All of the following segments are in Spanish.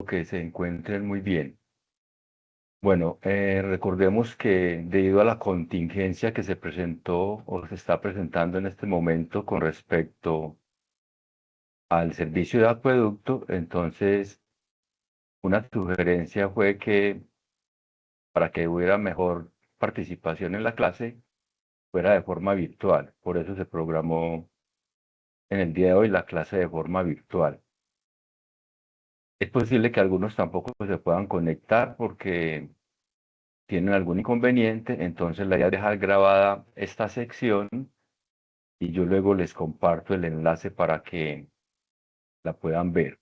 que se encuentren muy bien. Bueno, recordemos que debido a la contingencia que se presentó o se está presentando en este momento con respecto al servicio de acueducto, entonces una sugerencia fue que para que hubiera mejor participación en la clase, fuera de forma virtual. Por eso se programó en el día de hoy la clase de forma virtual. Es posible que algunos tampoco se puedan conectar porque tienen algún inconveniente, entonces la idea es dejar grabada esta sección y yo luego les comparto el enlace para que la puedan ver.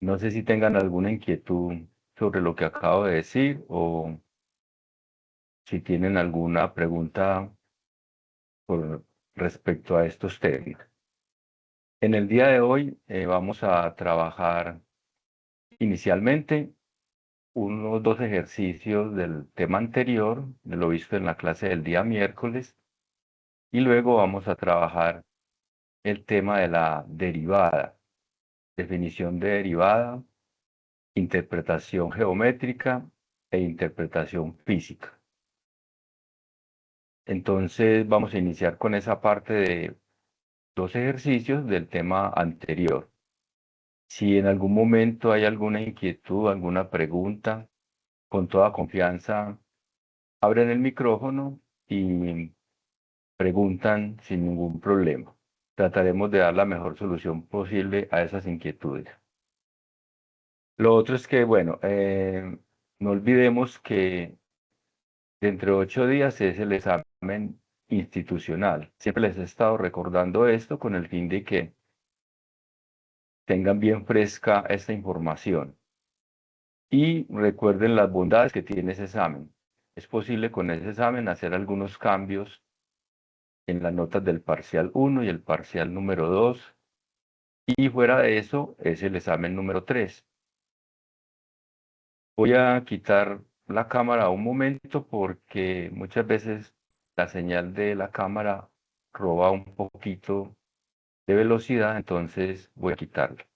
No sé si tengan alguna inquietud sobre lo que acabo de decir o si tienen alguna pregunta por respecto a estos temas. En el día de hoy vamos a trabajar inicialmente unos dos ejercicios del tema anterior, de lo visto en la clase del día miércoles, y luego vamos a trabajar el tema de la derivada, definición de derivada, interpretación geométrica e interpretación física. Entonces vamos a iniciar con esa parte de dos ejercicios del tema anterior. Si en algún momento hay alguna inquietud, alguna pregunta, con toda confianza, abren el micrófono y preguntan sin ningún problema. Trataremos de dar la mejor solución posible a esas inquietudes. Lo otro es que, bueno, no olvidemos que dentro de 8 días es el examen institucional. Siempre les he estado recordando esto con el fin de que tengan bien fresca esta información. Y recuerden las bondades que tiene ese examen. Es posible con ese examen hacer algunos cambios en las notas del parcial 1 y el parcial número 2. Y fuera de eso es el examen número 3. Voy a quitar la cámara un momento porque muchas veces la señal de la cámara roba un poquito de velocidad, entonces voy a quitarla.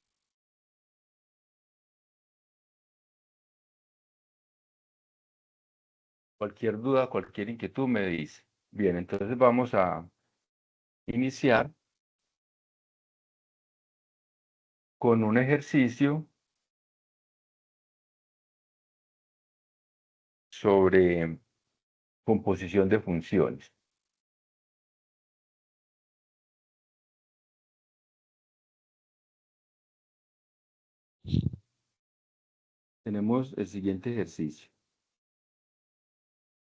Cualquier duda, cualquier inquietud me dice. Bien, entonces vamos a iniciar con un ejercicio sobre composición de funciones. Tenemos el siguiente ejercicio.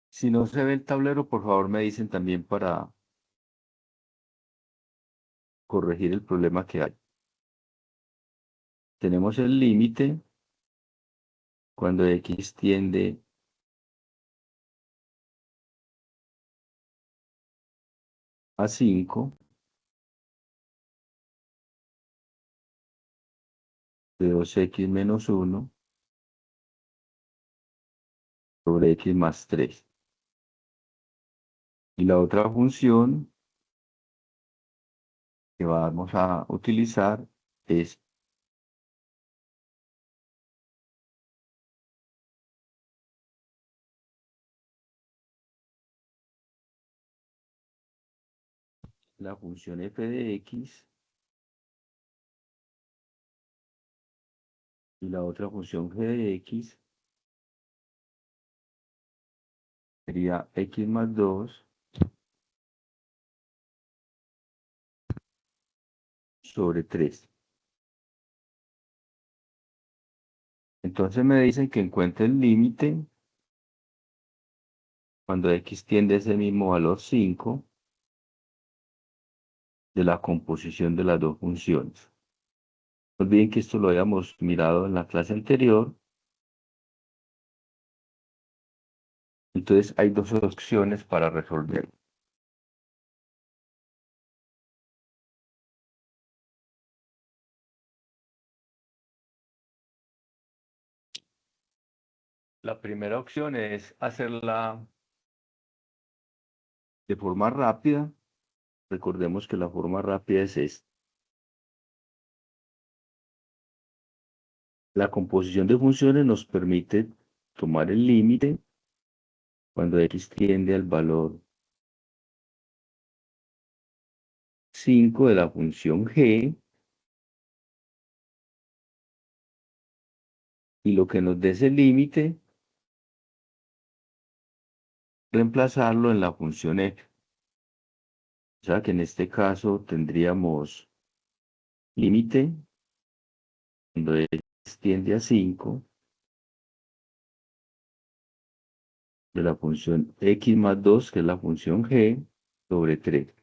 Si no se ve el tablero, por favor me dicen también para corregir el problema que hay. Tenemos el límite cuando x tiende a 5 de 2x menos 1 sobre x más 3. Y la otra función que vamos a utilizar es la función f de x y la otra función g de x sería x más 2 sobre 3. Entonces me dicen que encuentre el límite cuando x tiende a ese mismo valor 5 de la composición de las dos funciones. No olviden que esto lo habíamos mirado en la clase anterior. Entonces hay dos opciones para resolver. La primera opción es hacerla de forma rápida. Recordemos que la forma rápida es esta. La composición de funciones nos permite tomar el límite cuando x tiende al valor 5 de la función g, y lo que nos dé ese límite, reemplazarlo en la función f. O sea que en este caso tendríamos límite cuando x tiende a 5 de la función x más 2, que es la función g, sobre 3.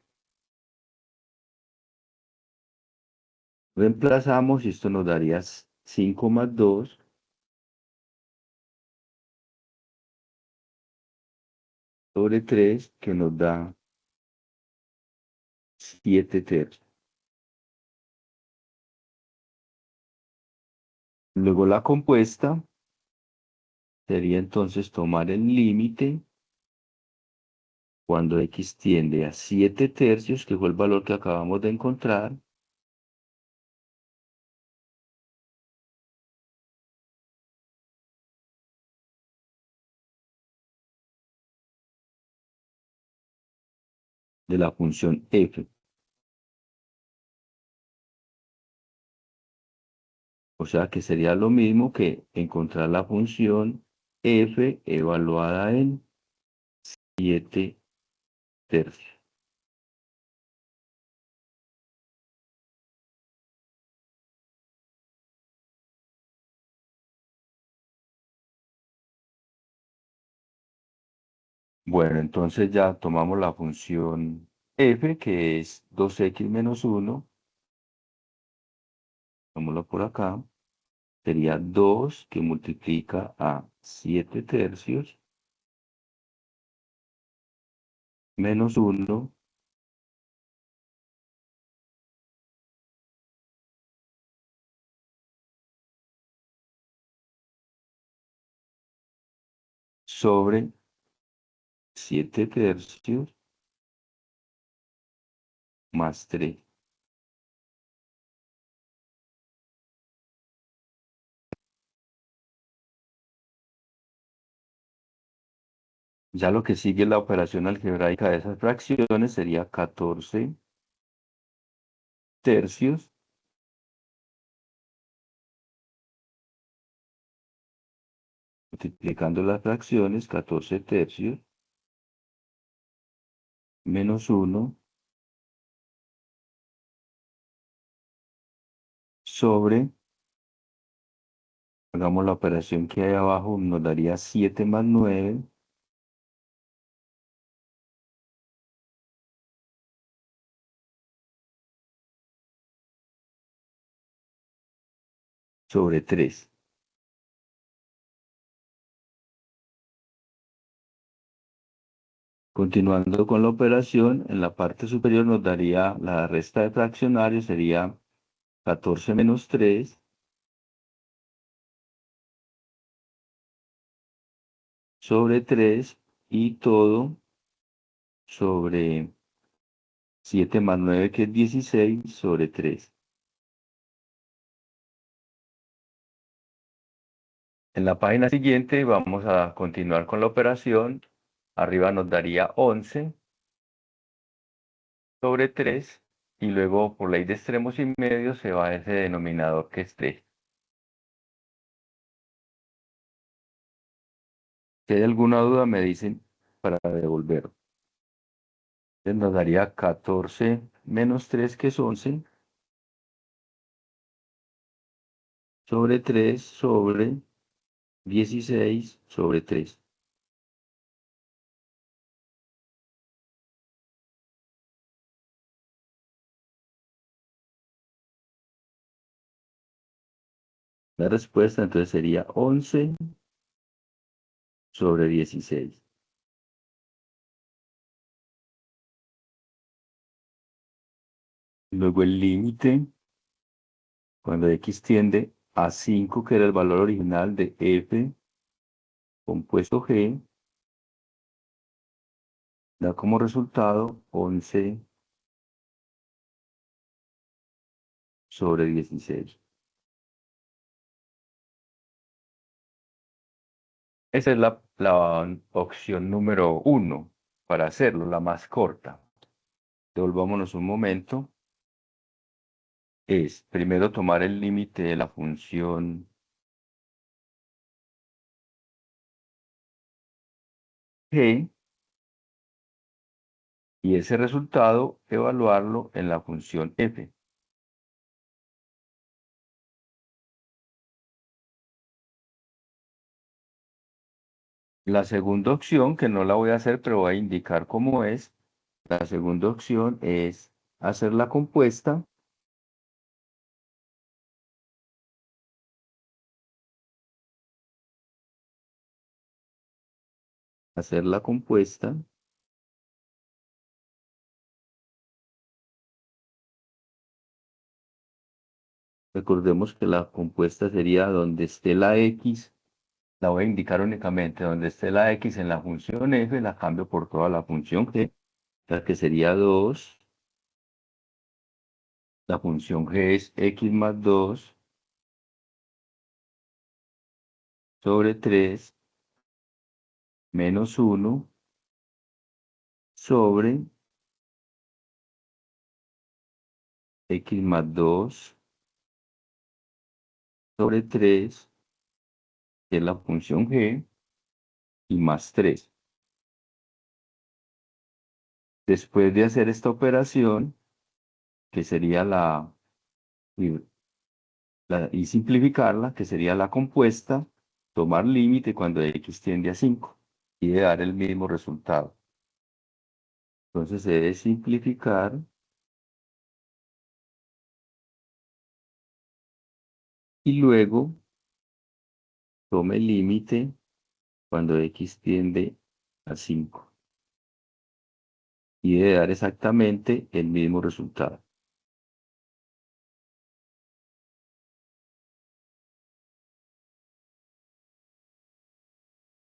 Reemplazamos y esto nos daría 5 más 2 sobre 3, que nos da 7 tercios. Luego la compuesta sería entonces tomar el límite cuando x tiende a 7 tercios, que fue el valor que acabamos de encontrar, de la función f. O sea que sería lo mismo que encontrar la función f evaluada en 7 tercios. Bueno, entonces ya tomamos la función f, que es 2x menos 1, tomémoslo por acá, sería 2 que multiplica a 7 tercios menos 1 sobre 7 tercios más 3. Ya lo que sigue la operación algebraica de esas fracciones sería 14 tercios multiplicando las fracciones, 14 tercios menos 1 sobre, hagamos la operación que hay abajo, nos daría 7 más 9 sobre 3. Continuando con la operación, en la parte superior nos daría la resta de fraccionarios, sería 14 menos 3 sobre 3 y todo sobre 7 más 9, que es 16, sobre 3. En la página siguiente vamos a continuar con la operación. Arriba nos daría 11 sobre 3 y luego por ley de extremos y medios se va a ese denominador que es 3. Si hay alguna duda me dicen para devolver. Entonces nos daría 14 menos 3, que es 11, sobre 3 sobre 16 sobre 3. La respuesta entonces sería 11 sobre 16. Luego el límite, cuando x tiende a 5, que era el valor original de f compuesto g, da como resultado 11 sobre 16. Esa es la opción número uno para hacerlo, la más corta. Devolvámonos un momento. Es primero tomar el límite de la función g y ese resultado evaluarlo en la función f. La segunda opción, que no la voy a hacer, pero voy a indicar cómo es. La segunda opción es hacer la compuesta, hacer la compuesta. Recordemos que la compuesta sería donde esté la x, la voy a indicar únicamente donde esté la x en la función f, la cambio por toda la función g, la que sería 2. La función g es x más 2 sobre 3 menos 1 sobre x más 2 sobre 3, que es la función g, y más 3. Después de hacer esta operación, que sería y, y simplificarla, que sería la compuesta, tomar límite cuando x tiende a 5 y de dar el mismo resultado. Entonces se debe simplificar y luego tome límite cuando x tiende a 5 y debe dar exactamente el mismo resultado.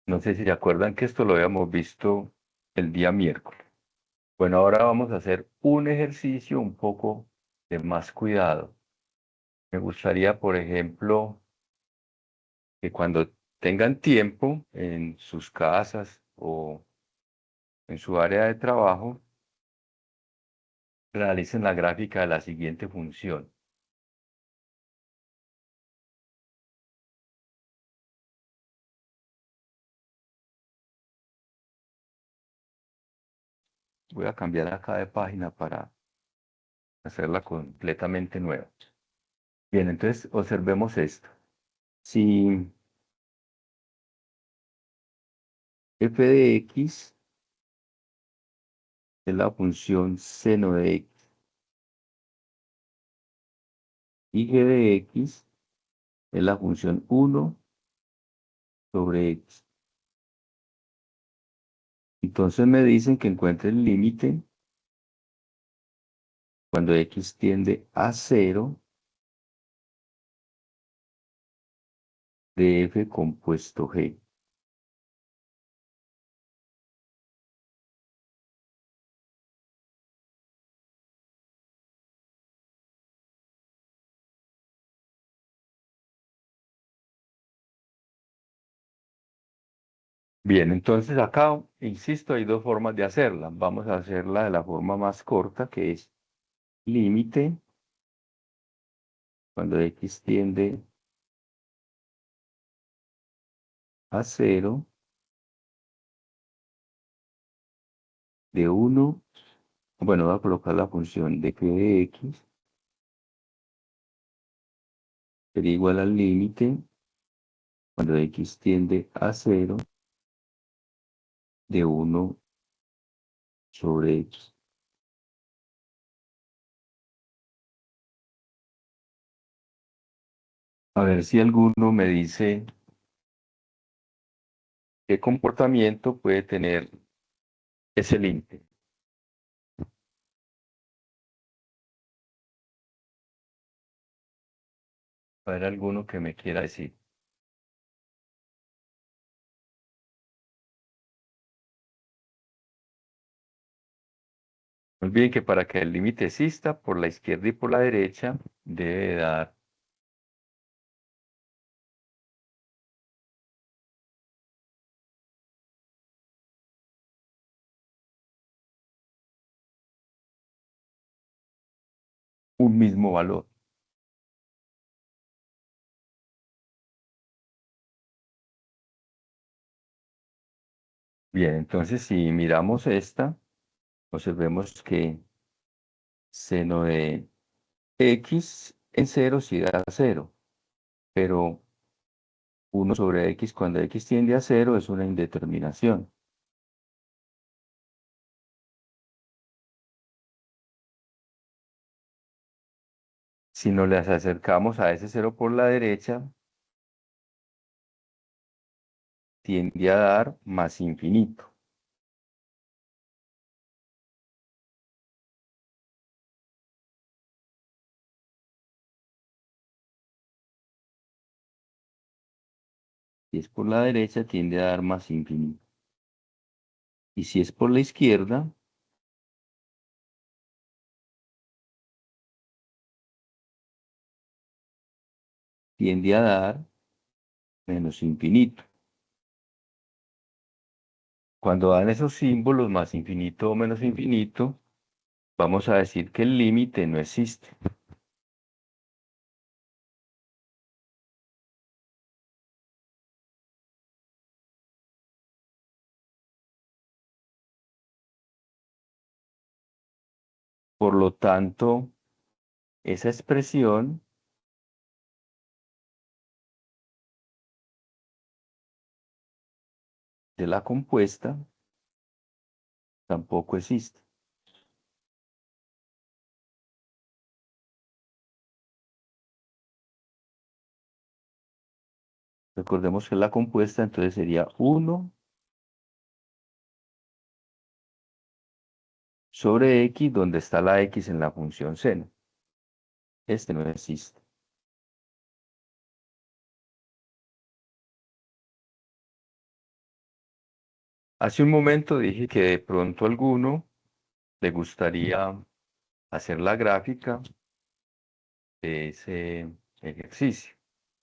No sé si se acuerdan que esto lo habíamos visto el día miércoles. Bueno, ahora vamos a hacer un ejercicio un poco de más cuidado. Me gustaría, por ejemplo, que cuando tengan tiempo en sus casas o en su área de trabajo, realicen la gráfica de la siguiente función. Voy a cambiar acá de página para hacerla completamente nueva. Bien, entonces observemos esto. Si f de x es la función seno de x y g de x es la función 1 sobre x. Entonces me dicen que encuentre el límite cuando x tiende a 0 de f compuesto g. Bien, entonces acá, insisto, hay dos formas de hacerla. Vamos a hacerla de la forma más corta, que es límite cuando x tiende a 0 de 1. Bueno, voy a colocar la función de f de x sería igual al límite cuando x tiende a 0 de 1 sobre x. A ver si alguno me dice qué comportamiento puede tener ese límite. A ver alguno que me quiera decir. No olviden que para que el límite exista por la izquierda y por la derecha, debe dar un mismo valor. Bien, entonces si miramos esta, observemos que seno de x en cero sí da cero, pero 1/x cuando x tiende a cero es una indeterminación. Si nos las acercamos a ese cero por la derecha, tiende a dar más infinito. Si es por la derecha, tiende a dar más infinito. Y si es por la izquierda, tiende a dar menos infinito. Cuando dan esos símbolos, más infinito o menos infinito, vamos a decir que el límite no existe. Por lo tanto, esa expresión de la compuesta tampoco existe. Recordemos que la compuesta entonces sería 1/x, donde está la x en la función seno. Este no existe. Hace un momento dije que de pronto a alguno le gustaría hacer la gráfica de ese ejercicio,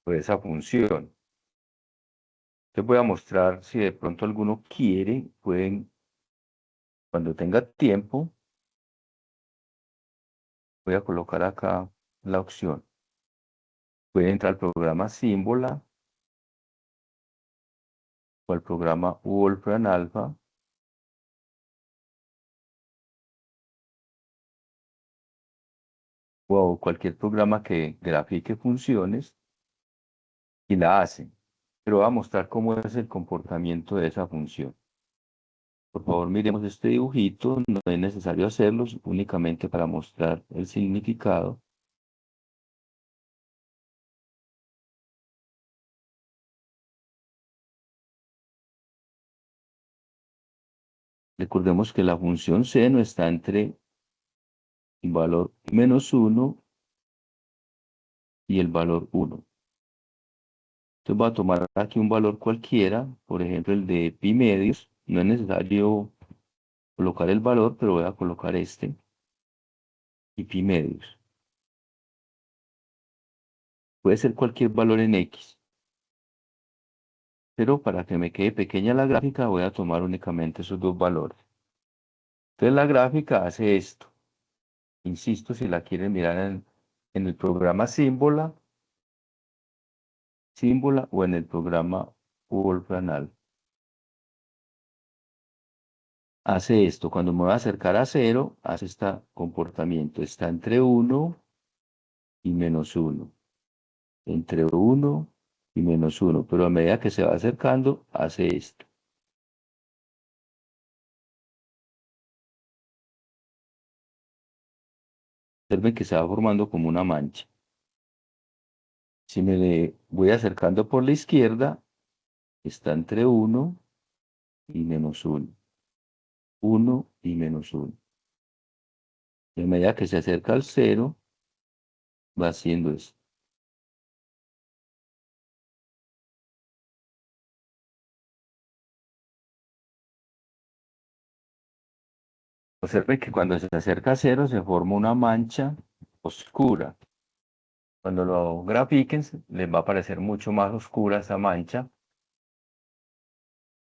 o de esa función. Les voy a mostrar si de pronto alguno quiere, pueden, cuando tenga tiempo, voy a colocar acá la opción. Puede entrar al programa Símbola o al programa Wolfram Alpha o cualquier programa que grafique funciones y la hace. Pero voy a mostrar cómo es el comportamiento de esa función. Por favor, miremos este dibujito, no es necesario hacerlo, únicamente para mostrar el significado. Recordemos que la función seno está entre el valor -1 y el valor 1. Entonces voy a tomar aquí un valor cualquiera, por ejemplo el de pi medios. No es necesario colocar el valor, pero voy a colocar este, y pi medios. Puede ser cualquier valor en x, pero para que me quede pequeña la gráfica voy a tomar únicamente esos dos valores. Entonces la gráfica hace esto. Insisto, si la quieren mirar en el programa Símbola o en el programa Wolfram. Hace esto, cuando me voy a acercar a cero, hace este comportamiento. Está entre 1 y -1. Entre 1 y -1. Pero a medida que se va acercando, hace esto. Observen que se va formando como una mancha. Si voy acercando por la izquierda, está entre 1 y -1. 1 y -1. Y a medida que se acerca al cero, va haciendo esto. Observen que cuando se acerca a cero se forma una mancha oscura. Cuando lo grafiquen, les va a parecer mucho más oscura esa mancha.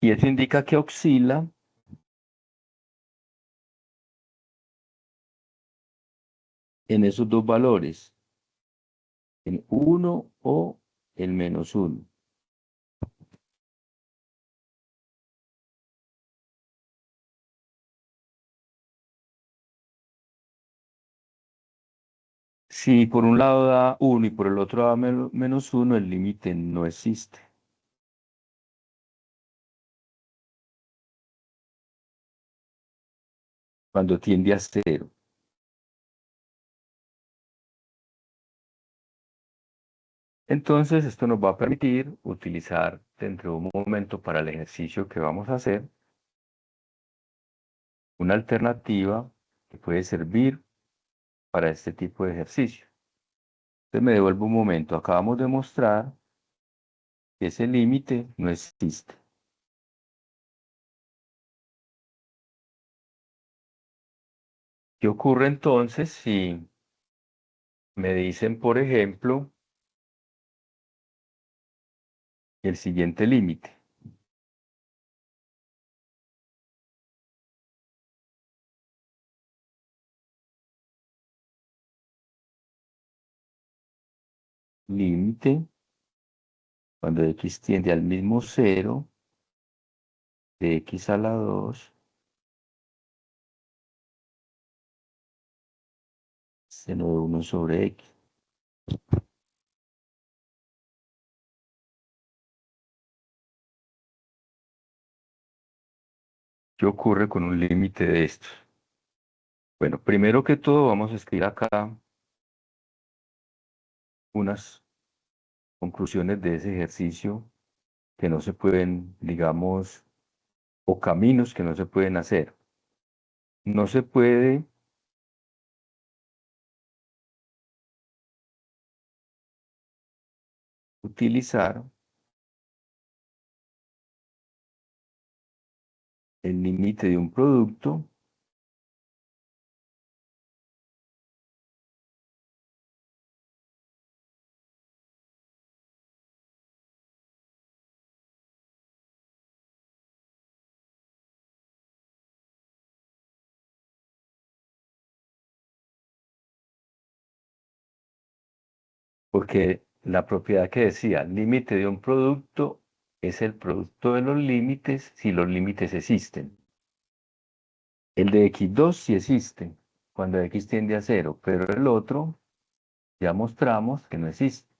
Y eso indica que oscila en esos dos valores, en 1 o el -1. Si por un lado da 1 y por el otro da -1, el límite no existe. Cuando tiende a 0. Entonces, esto nos va a permitir utilizar dentro de un momento para el ejercicio que vamos a hacer una alternativa que puede servir para este tipo de ejercicio. Entonces me devuelvo un momento. Acabamos de mostrar que ese límite no existe. ¿Qué ocurre entonces si me dicen, por ejemplo, el siguiente límite? Límite, cuando x tiende al mismo 0, de x a la 2, seno de 1 sobre x. ¿Qué ocurre con un límite de estos? Bueno, primero que todo vamos a escribir acá unas conclusiones de ese ejercicio que no se pueden, digamos, o caminos que no se pueden hacer. No se puede utilizar el límite de un producto porque la propiedad que decía, límite de un producto es el producto de los límites si los límites existen. El de x2 sí existe, cuando x tiende a 0, pero el otro ya mostramos que no existe.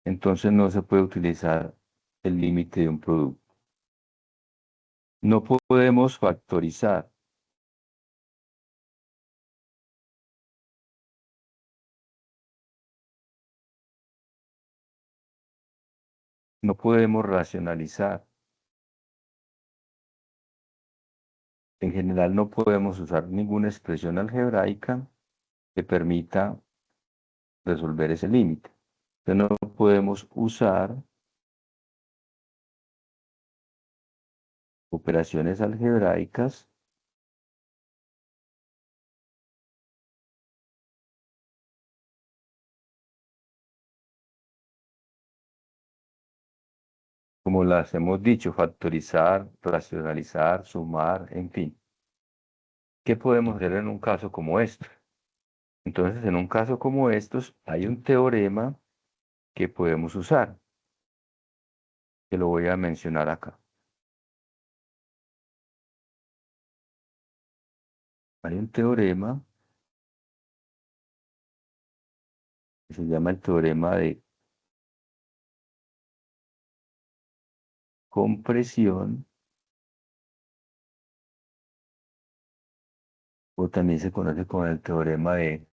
Entonces no se puede utilizar el límite de un producto. No podemos factorizar, no podemos racionalizar. En general no podemos usar ninguna expresión algebraica que permita resolver ese límite. Entonces no podemos usar operaciones algebraicas como las hemos dicho, factorizar, racionalizar, sumar, en fin. ¿Qué podemos hacer en un caso como este? Entonces, en un caso como estos, hay un teorema que podemos usar, que lo voy a mencionar acá. Hay un teorema que se llama el teorema de compresión, o también se conoce como el teorema de...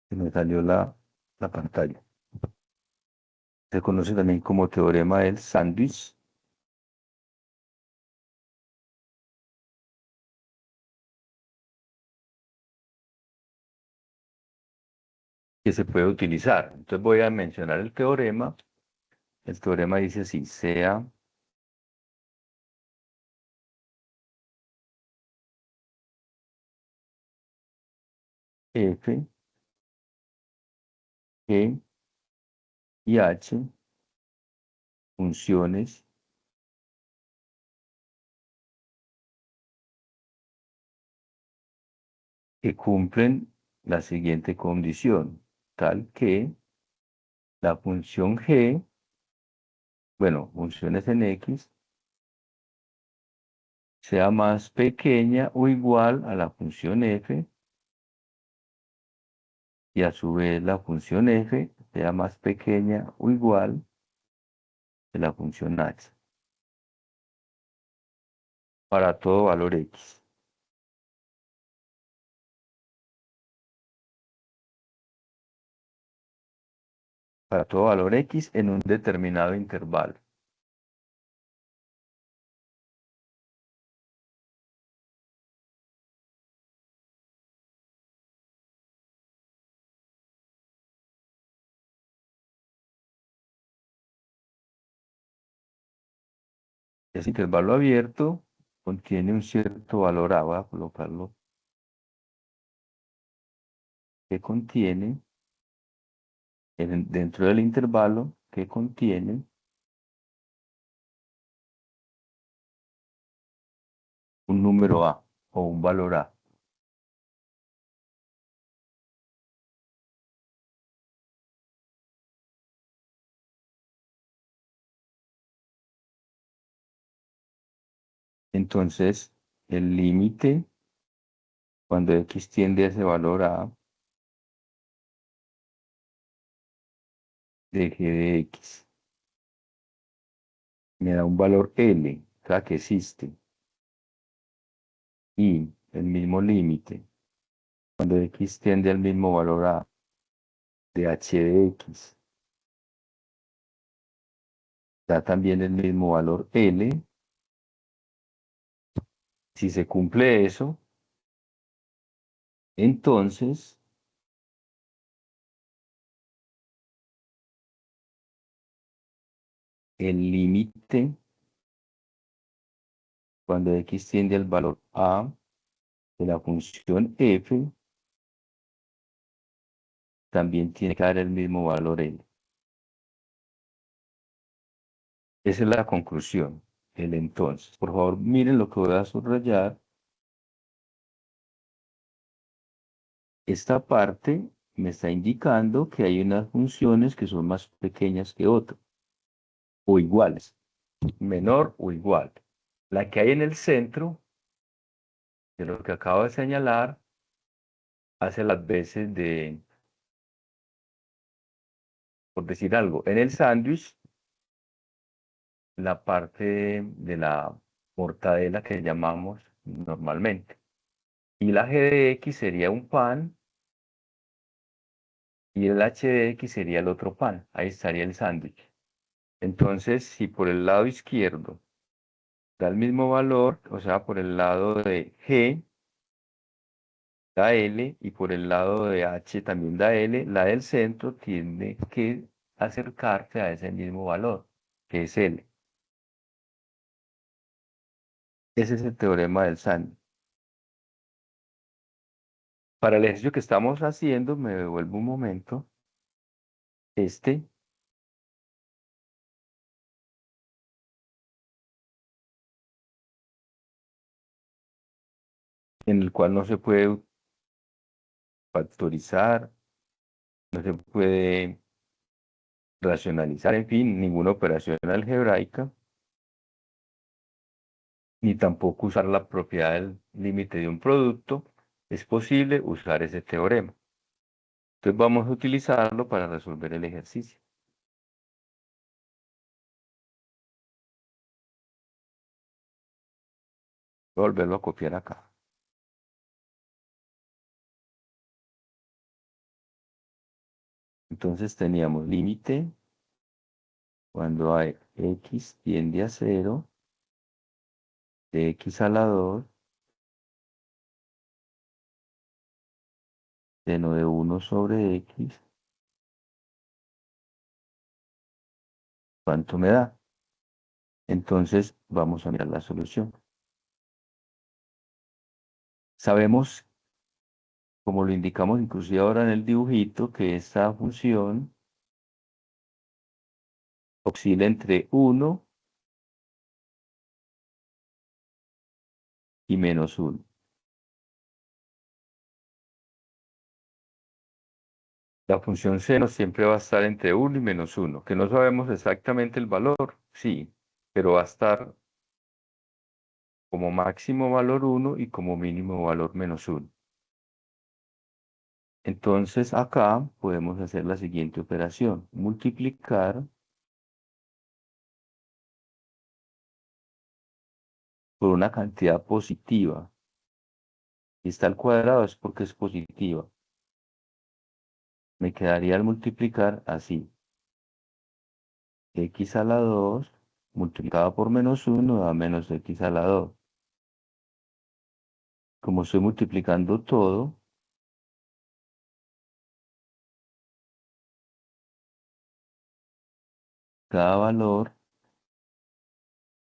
Se me salió la pantalla. Se conoce también como teorema del sándwich, que se puede utilizar. Entonces voy a mencionar el teorema. El teorema dice así, sea F, G y H, funciones que cumplen la siguiente condición, tal que la función G, bueno, funciones en X, sea más pequeña o igual a la función F y a su vez la función F sea más pequeña o igual que la función H para todo valor X. Para todo valor X en un determinado intervalo. Ese intervalo abierto contiene un cierto valor A, voy a colocarlo, que contiene, dentro del intervalo, que contiene un número A o un valor A. Entonces, el límite, cuando X tiende a ese valor A, de G de X, me da un valor L, o sea que existe, y el mismo límite, cuando X tiende al mismo valor A, de H de X, da también el mismo valor L. Si se cumple eso, entonces el límite, cuando X tiende al valor A de la función F, también tiene que dar el mismo valor L. Esa es la conclusión, el entonces. Por favor, miren lo que voy a subrayar. Esta parte me está indicando que hay unas funciones que son más pequeñas que otras, o iguales, menor o igual. La que hay en el centro, de lo que acabo de señalar, hace las veces de, por decir algo, en el sándwich, la parte de la mortadela que llamamos normalmente. Y la G de X sería un pan y el H de X sería el otro pan. Ahí estaría el sándwich. Entonces, si por el lado izquierdo da el mismo valor, o sea, por el lado de G da L y por el lado de H también da L, la del centro tiene que acercarse a ese mismo valor, que es L. Ese es el teorema del sándwich. Para el ejercicio que estamos haciendo, me devuelvo un momento, este, en el cual no se puede factorizar, no se puede racionalizar, en fin, ninguna operación algebraica, ni tampoco usar la propiedad del límite de un producto, es posible usar ese teorema. Entonces vamos a utilizarlo para resolver el ejercicio. Voy a volverlo a copiar acá. Entonces teníamos límite cuando hay x tiende a 0 de x a la 2 seno de 1 sobre x. ¿Cuánto me da? Entonces vamos a mirar la solución. Sabemos como lo indicamos inclusive ahora en el dibujito, que esta función oscila entre 1 y -1. La función seno siempre va a estar entre 1 y -1, que no sabemos exactamente el valor, sí, pero va a estar como máximo valor 1 y como mínimo valor -1. Entonces acá podemos hacer la siguiente operación: multiplicar por una cantidad positiva. Si está al cuadrado es porque es positiva. Me quedaría al multiplicar así: x a la 2 multiplicado por -1 da menos x a la 2. Como estoy multiplicando todo, cada valor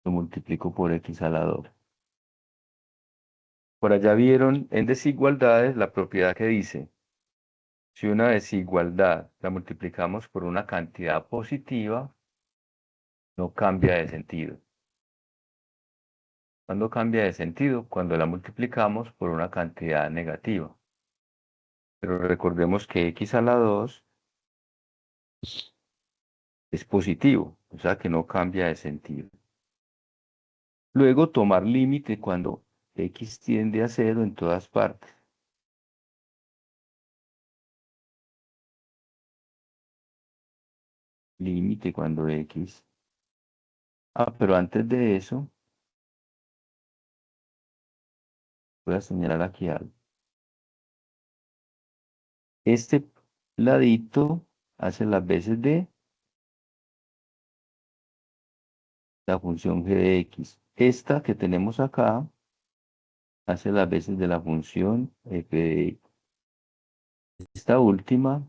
lo multiplico por x a la 2. Por allá vieron en desigualdades la propiedad que dice: si una desigualdad la multiplicamos por una cantidad positiva, no cambia de sentido. ¿Cuándo cambia de sentido? Cuando la multiplicamos por una cantidad negativa. Pero recordemos que x a la 2 es positivo, o sea que no cambia de sentido. Luego tomar límite cuando x tiende a 0 en todas partes. Límite cuando x. Pero antes de eso, voy a señalar aquí algo. Este ladito hace las veces de la función g de x. Esta que tenemos acá hace las veces de la función f de x. Esta última,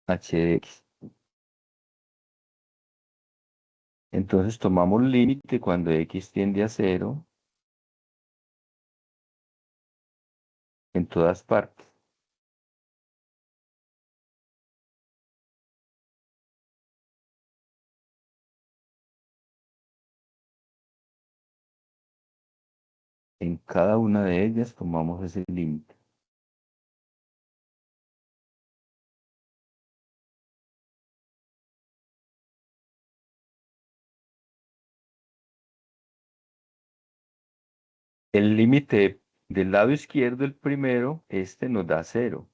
h de x. Entonces tomamos límite cuando x tiende a 0 en todas partes. En cada una de ellas tomamos ese límite. El límite del lado izquierdo, el primero, este nos da 0.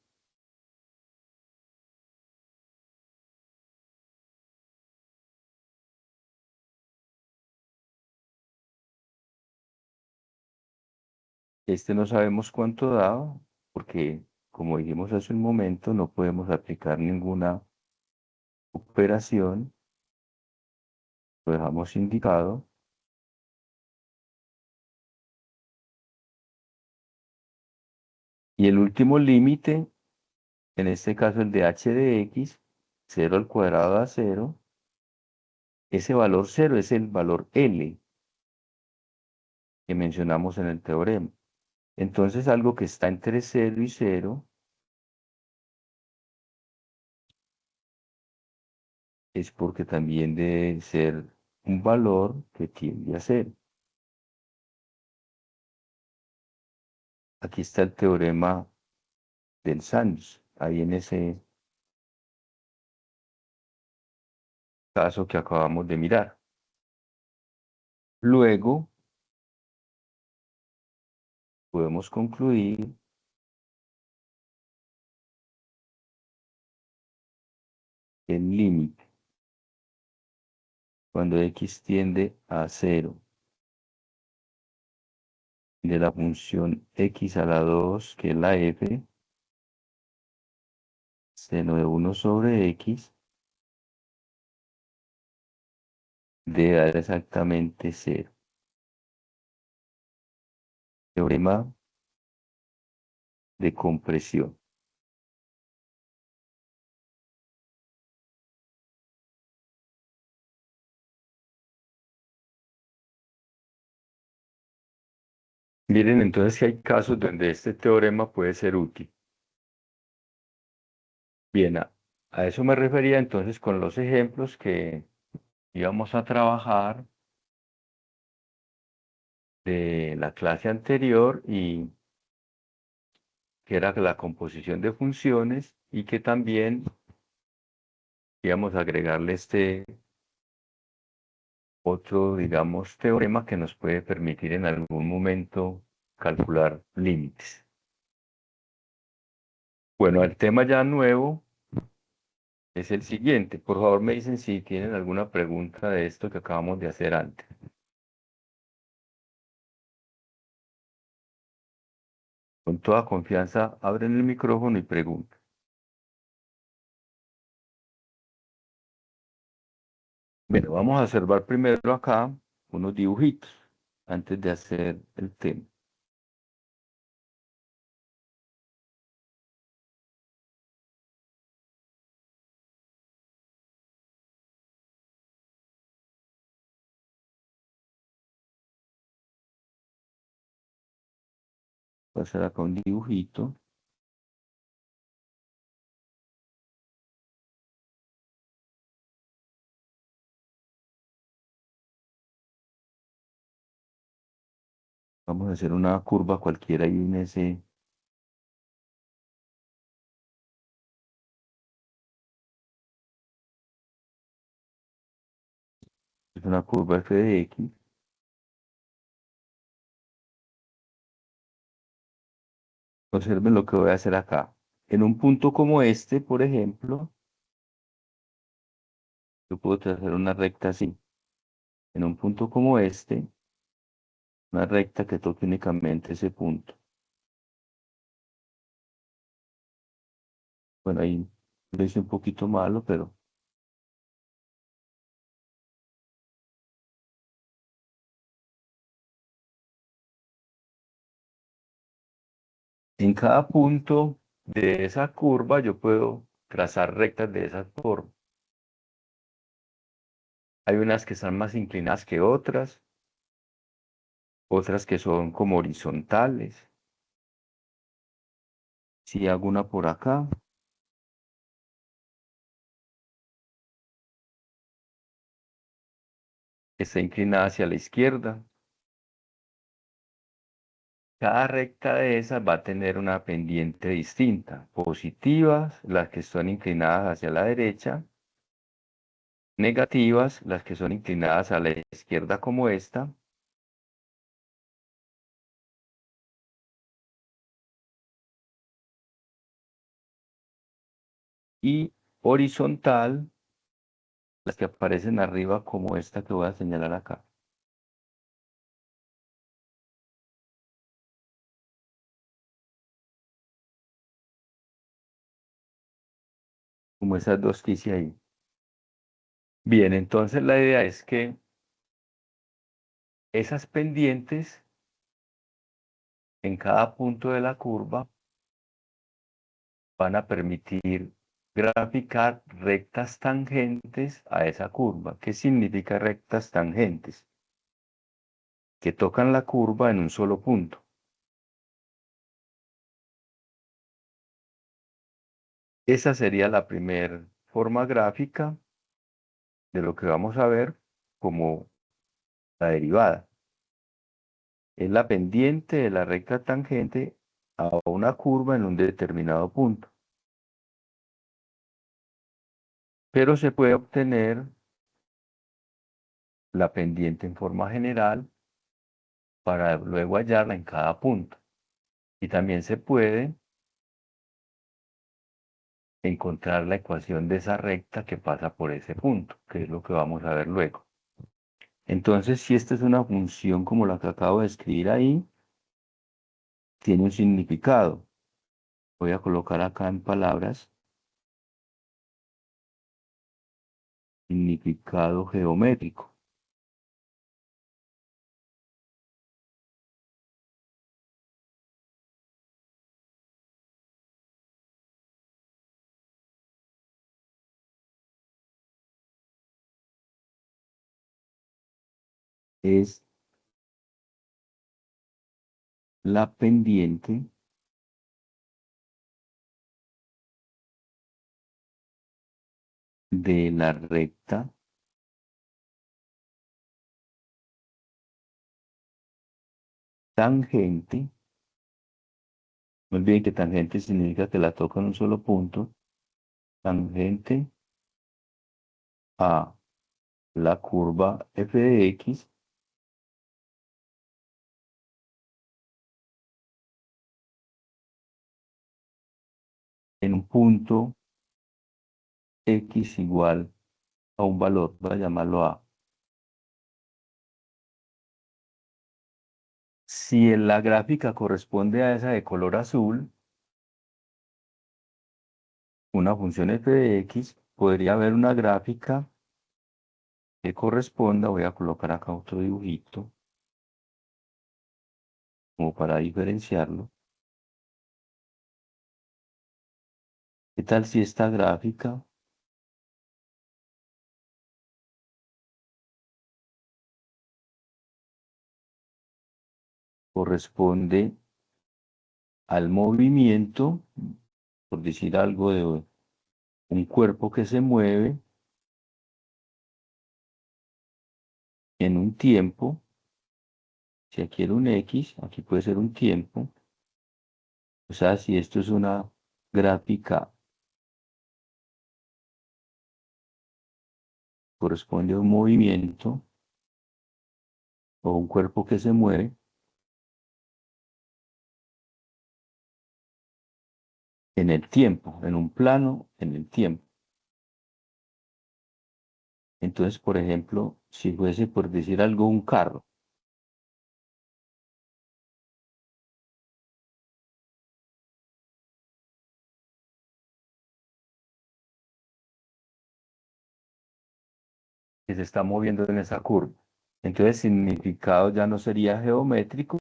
Este no sabemos cuánto da, porque como dijimos hace un momento, no podemos aplicar ninguna operación. Lo dejamos indicado. Y el último límite, en este caso el de h de x, 0 al cuadrado da 0. Ese valor 0 es el valor L que mencionamos en el teorema. Entonces algo que está entre 0 y 0 es porque también debe ser un valor que tiende a 0. Aquí está el teorema del sándwich, ahí en ese caso que acabamos de mirar. Luego podemos concluir el límite cuando x tiende a 0 de la función x a la 2, que es la f, seno de 1 sobre x, debe dar exactamente 0. Teorema de compresión. Miren entonces que hay casos donde este teorema puede ser útil. Bien, a eso me refería entonces con los ejemplos que íbamos a trabajar de la clase anterior y que era la composición de funciones y que también íbamos a agregarle este otro, digamos, teorema que nos puede permitir en algún momento calcular límites. Bueno, el tema ya nuevo es el siguiente. Por favor, me dicen si tienen alguna pregunta de esto que acabamos de hacer antes. Con toda confianza, abren el micrófono y pregunten. Bueno, vamos a observar primero acá unos dibujitos antes de hacer el tema. Voy a hacer acá un dibujito. Vamos a hacer una curva cualquiera ahí en ese. Es una curva f de x. Observen lo que voy a hacer acá. En un punto como este, por ejemplo, yo puedo trazar una recta así. En un punto como este, una recta que toque únicamente ese punto. Bueno, ahí lo hice un poquito malo, pero en cada punto de esa curva yo puedo trazar rectas de esa forma. Hay unas que están más inclinadas que otras que son como horizontales. Si hago una por acá, está inclinada hacia la izquierda. Cada recta de esas va a tener una pendiente distinta. Positivas, las que son inclinadas hacia la derecha. Negativas, las que son inclinadas a la izquierda como esta. Y horizontal, las que aparecen arriba como esta que voy a señalar acá. Como esas dos que hice ahí. Bien, entonces la idea es que esas pendientes en cada punto de la curva van a permitir graficar rectas tangentes a esa curva. ¿Qué significa rectas tangentes? Que tocan la curva en un solo punto. Esa sería la primera forma gráfica de lo que vamos a ver como la derivada. Es la pendiente de la recta tangente a una curva en un determinado punto. Pero se puede obtener la pendiente en forma general para luego hallarla en cada punto. Y también se puede encontrar la ecuación de esa recta que pasa por ese punto, que es lo que vamos a ver luego. Entonces, si esta es una función como la que acabo de escribir ahí, tiene un significado. Voy a colocar acá en palabras, significado geométrico. Es la pendiente de la recta tangente. No olviden que tangente significa que la toca en un solo punto. Tangente a la curva f de x en un punto x igual a un valor, voy a llamarlo a. Si en la gráfica corresponde a esa de color azul, una función f de x, podría haber una gráfica que corresponda, voy a colocar acá otro dibujito, como para diferenciarlo. ¿Qué tal si esta gráfica corresponde al movimiento, por decir algo, de un cuerpo que se mueve en un tiempo? Si aquí era un x, aquí puede ser un tiempo. O sea, si esto es una gráfica, corresponde a un movimiento o un cuerpo que se mueve en el tiempo, en un plano en el tiempo. Entonces, por ejemplo, si fuese por decir algo un carro, que se está moviendo en esa curva. Entonces, el significado ya no sería geométrico,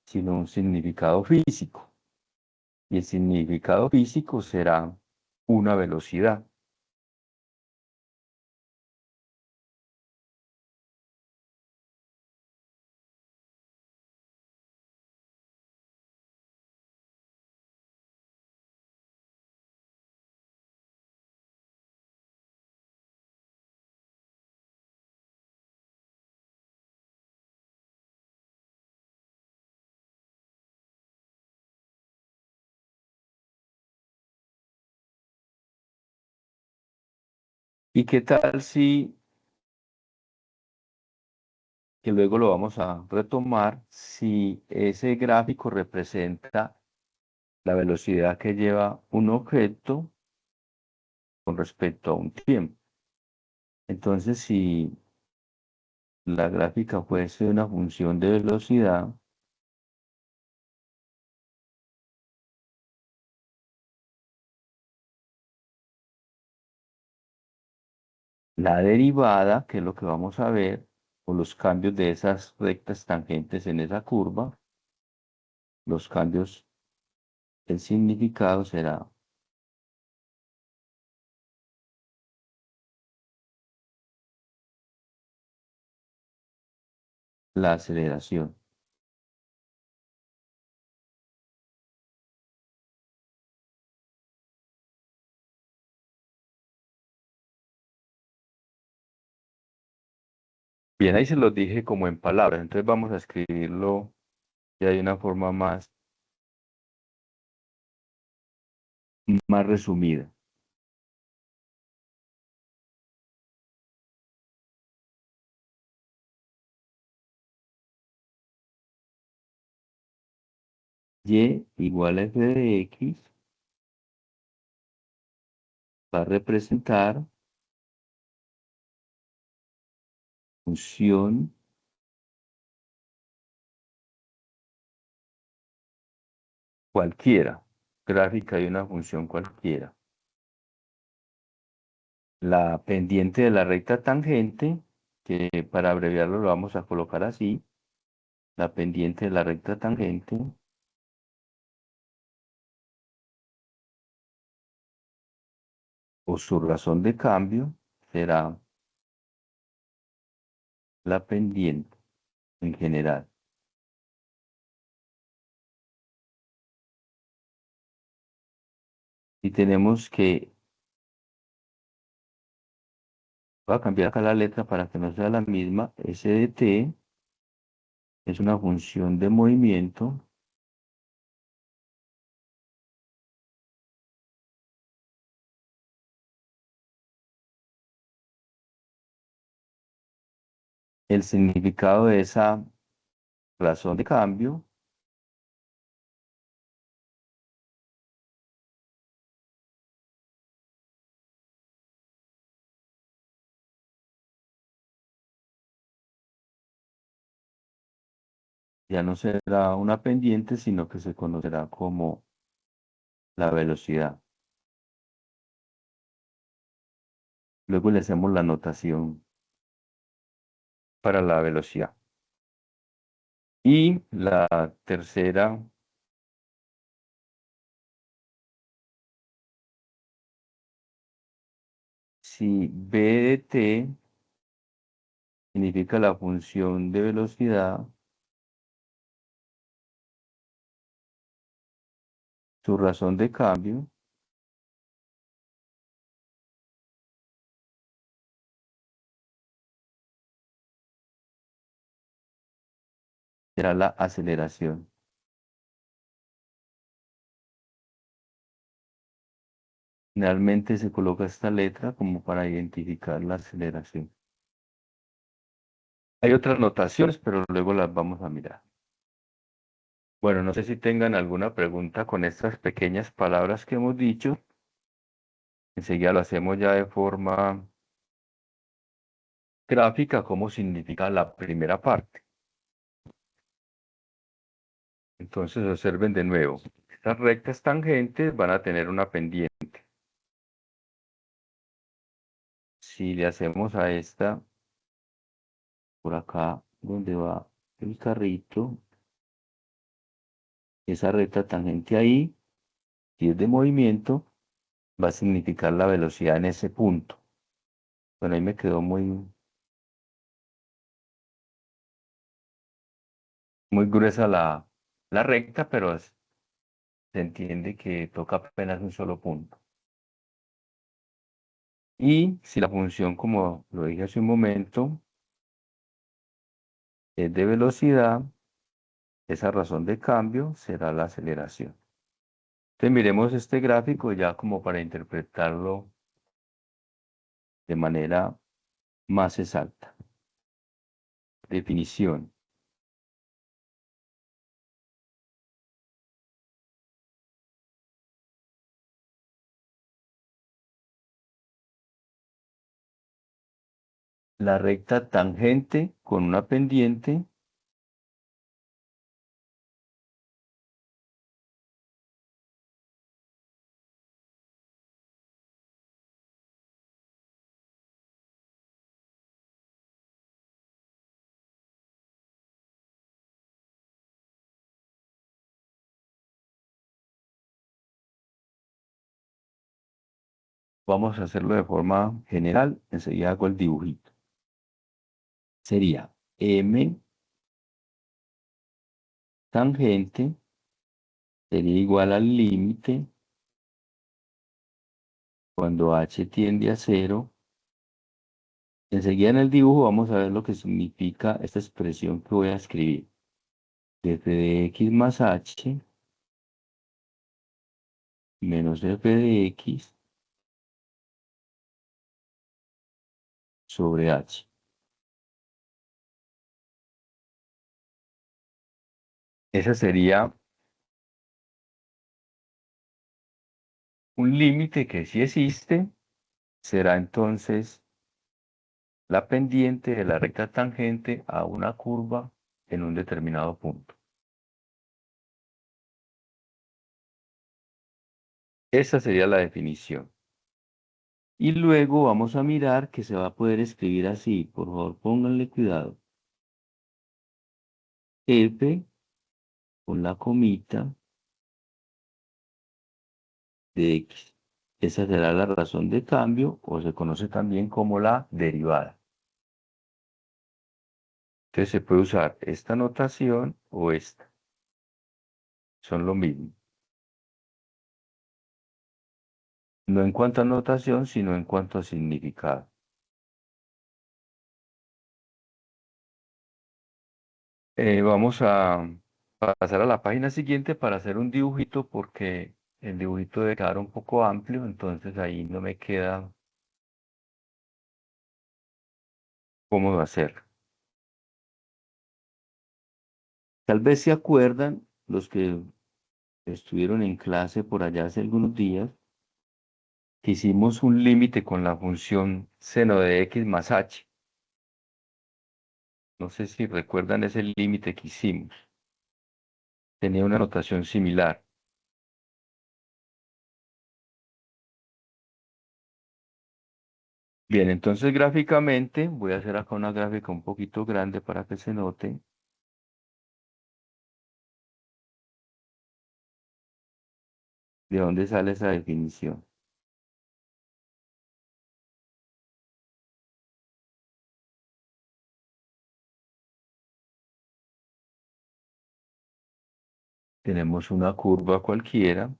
sino un significado físico. Y el significado físico será una velocidad. ¿Y qué tal si, que luego lo vamos a retomar, si ese gráfico representa la velocidad que lleva un objeto con respecto a un tiempo? Entonces, si la gráfica fuese una función de velocidad, la derivada, que es lo que vamos a ver, o los cambios de esas rectas tangentes en esa curva, los cambios, el significado será la aceleración. Bien, ahí se los dije como en palabras, entonces vamos a escribirlo ya de una forma más resumida. Y igual a f de x va a representar función cualquiera, gráfica de una función cualquiera. La pendiente de la recta tangente, que para abreviarlo lo vamos a colocar así, la pendiente de la recta tangente, o su razón de cambio, será la pendiente en general. Y tenemos que, voy a cambiar acá la letra para que no sea la misma, s de t es una función de movimiento. El significado de esa razón de cambio ya no será una pendiente, sino que se conocerá como la velocidad. Luego le hacemos la notación para la velocidad. Y la tercera, si b de t significa la función de velocidad, su razón de cambio será la aceleración. Generalmente se coloca esta letra como para identificar la aceleración. Hay otras notaciones, pero luego las vamos a mirar. Bueno, no sé si tengan alguna pregunta con estas pequeñas palabras que hemos dicho. Enseguida lo hacemos ya de forma gráfica, cómo significa la primera parte. Entonces observen de nuevo. Estas rectas tangentes van a tener una pendiente. Si le hacemos a esta, por acá donde va el carrito, esa recta tangente ahí, si es de movimiento, va a significar la velocidad en ese punto. Bueno, ahí me quedó muy gruesa la recta, pero se entiende que toca apenas un solo punto. Y si la función, como lo dije hace un momento, es de velocidad, esa razón de cambio será la aceleración. Entonces miremos este gráfico ya como para interpretarlo de manera más exacta. Definición. La recta tangente con una pendiente vamos a hacerlo de forma general. Enseguida hago el dibujito. Sería m tangente sería igual al límite cuando h tiende a cero. Enseguida en el dibujo vamos a ver lo que significa esta expresión que voy a escribir. F de x más h menos f de x sobre h. Ese sería un límite que si existe, será entonces la pendiente de la recta tangente a una curva en un determinado punto. Esa sería la definición. Y luego vamos a mirar que se va a poder escribir así. Por favor, pónganle cuidado. F con la comita de x. Esa será la razón de cambio o se conoce también como la derivada. Entonces se puede usar esta notación o esta. Son lo mismo. no en cuanto a notación, sino en cuanto a significado. Vamos a pasar a la página siguiente para hacer un dibujito porque el dibujito debe quedar un poco amplio, entonces ahí no me queda cómodo hacer. Tal vez se acuerdan los que estuvieron en clase por allá hace algunos días que hicimos un límite con la función seno de x más h. No sé si recuerdan ese límite que hicimos. Tenía una notación similar. Bien, entonces gráficamente voy a hacer acá una gráfica un poquito grande para que se note. ¿De dónde sale esa definición? Tenemos una curva cualquiera.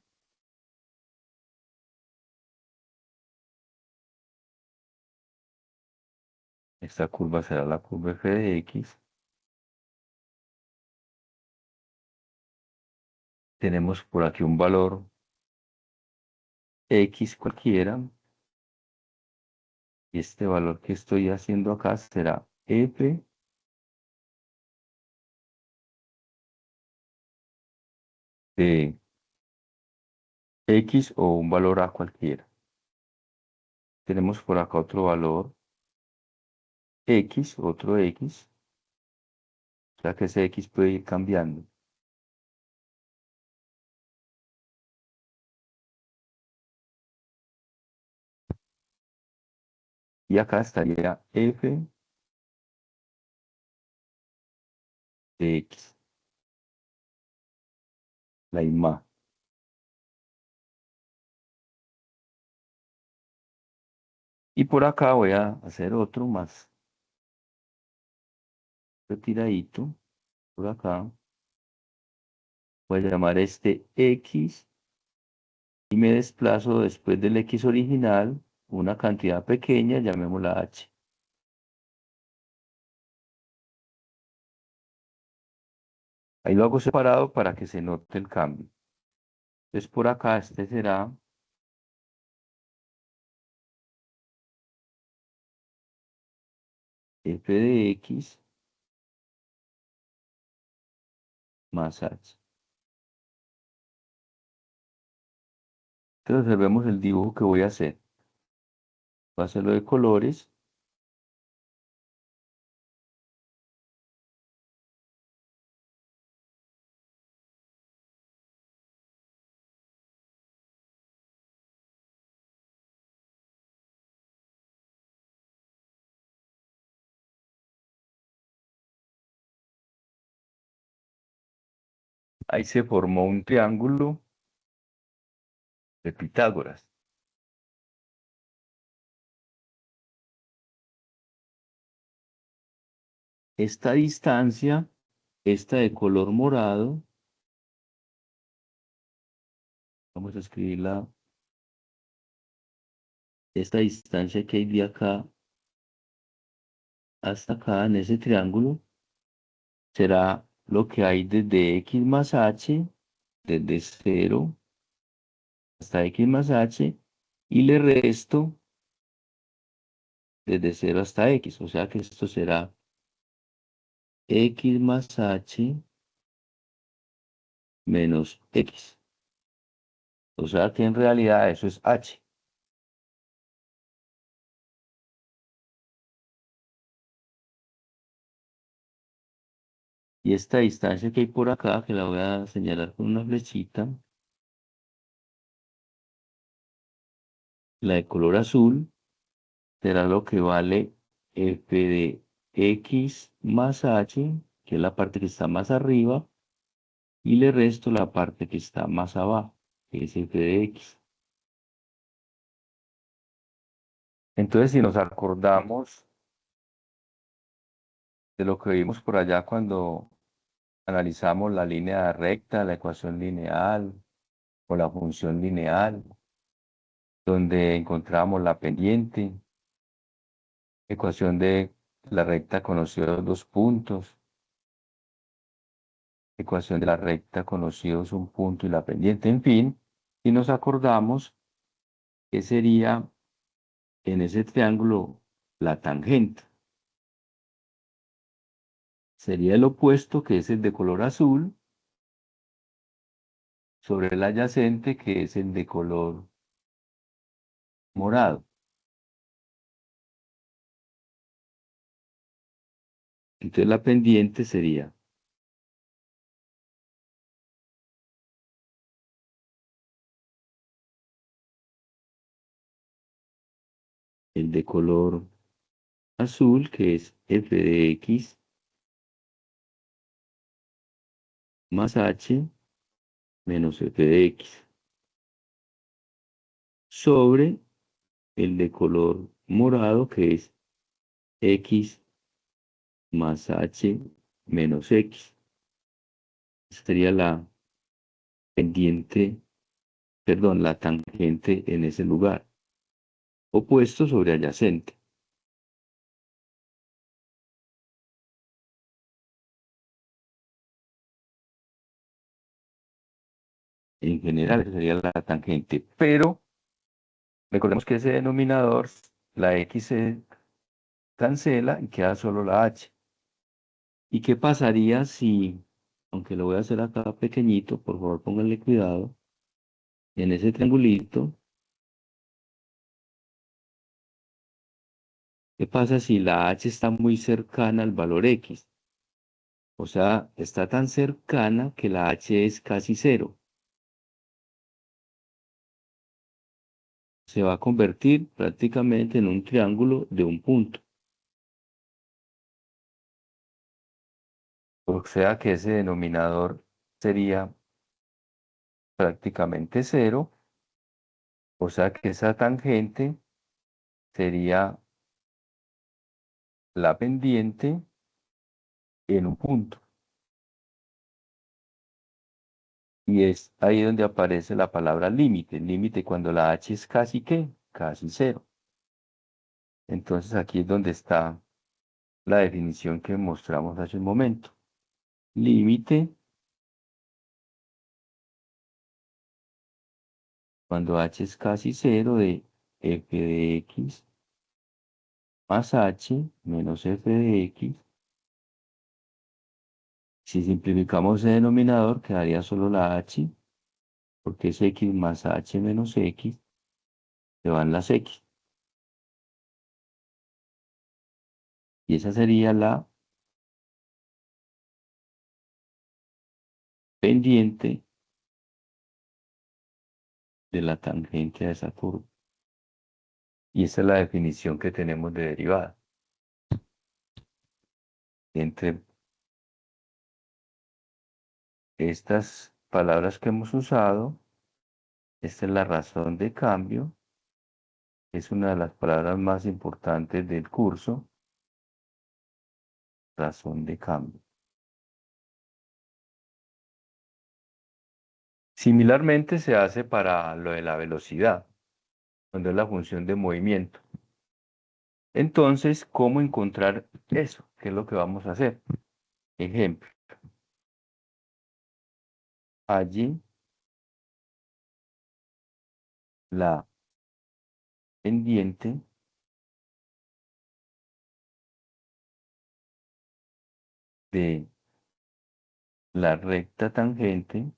Esta curva será la curva f de x. Tenemos por aquí un valor x cualquiera. Y este valor que estoy haciendo acá será f de x o un valor a cualquiera. Tenemos por acá otro valor x, otro x. O sea que ese x puede ir cambiando. Y acá estaría f de x, la imagen. Y por acá voy a hacer otro más retiradito. Por acá voy a llamar este x y me desplazo después del x original una cantidad pequeña, llamémosla h. Ahí lo hago separado para que se note el cambio. Entonces por acá este será f de x más h. Entonces observemos el dibujo que voy a hacer. Voy a hacerlo de colores. Ahí se formó un triángulo de Pitágoras. Esta distancia, esta de color morado, vamos a escribirla, esta distancia que hay de acá hasta acá en ese triángulo, será lo que hay desde x más h, desde 0 hasta x más h, y le resto desde 0 hasta x, o sea que esto será x más h menos x. O sea que en realidad eso es h. Y esta distancia que hay por acá, que la voy a señalar con una flechita, la de color azul, será lo que vale f de x más h, que es la parte que está más arriba, y le resto la parte que está más abajo, que es f de x. Entonces, si nos acordamos de lo que vimos por allá cuando analizamos la línea recta, la ecuación lineal o la función lineal, donde encontramos la pendiente, ecuación de la recta conocidos dos puntos, ecuación de la recta conocidos un punto y la pendiente, en fin, y nos acordamos que sería en ese triángulo la tangente. Sería el opuesto, que es el de color azul, sobre el adyacente, que es el de color morado. Entonces la pendiente sería el de color azul, que es f de x más h menos f de x, sobre el de color morado, que es x más h menos x. Esta sería la pendiente, perdón, la tangente en ese lugar, opuesto sobre adyacente. En general, esa sería la tangente, pero recordemos que ese denominador, la x se cancela y queda solo la h. ¿Y qué pasaría si, aunque lo voy a hacer acá pequeñito, por favor pónganle cuidado, en ese triangulito, qué pasa si la h está muy cercana al valor x? O sea, está tan cercana que la h es casi cero. Se va a convertir prácticamente en un triángulo de un punto. O sea que ese denominador sería prácticamente cero. O sea que esa tangente sería la pendiente en un punto. Y es ahí donde aparece la palabra límite. Límite cuando la h es casi ¿qué? Casi cero. Entonces aquí es donde está la definición que mostramos hace un momento. Límite cuando h es casi cero de f de x más h menos f de x. Si simplificamos el denominador, quedaría solo la h, porque es x más h menos x, se van las x. Y esa sería la pendiente de la tangente a esa curva. Y esa es la definición que tenemos de derivada. Entre estas palabras que hemos usado, esta es la razón de cambio. Es una de las palabras más importantes del curso. Razón de cambio. Similarmente se hace para lo de la velocidad, cuando es la función de movimiento. Entonces, ¿cómo encontrar eso? ¿Qué es lo que vamos a hacer? Ejemplo. Allí la pendiente de la recta tangente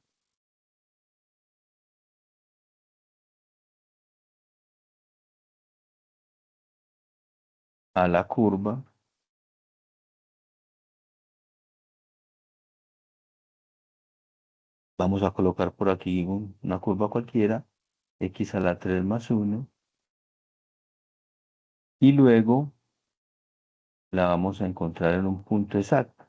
a la curva vamos a colocar por aquí una curva cualquiera, x a la 3 más 1, y luego la vamos a encontrar en un punto exacto.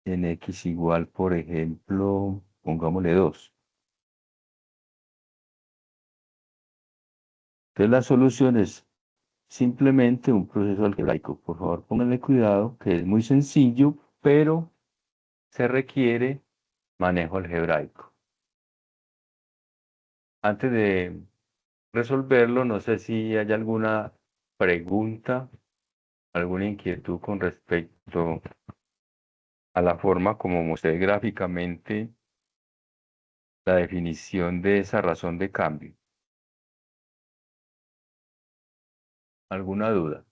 En x igual, por ejemplo, pongámosle 2. Entonces la solución es simplemente un proceso algebraico. Por favor, pónganle cuidado, que es muy sencillo, pero se requiere manejo algebraico. Antes de resolverlo, no sé si hay alguna pregunta, alguna inquietud con respecto a la forma como mostré gráficamente la definición de esa razón de cambio. ¿Alguna duda?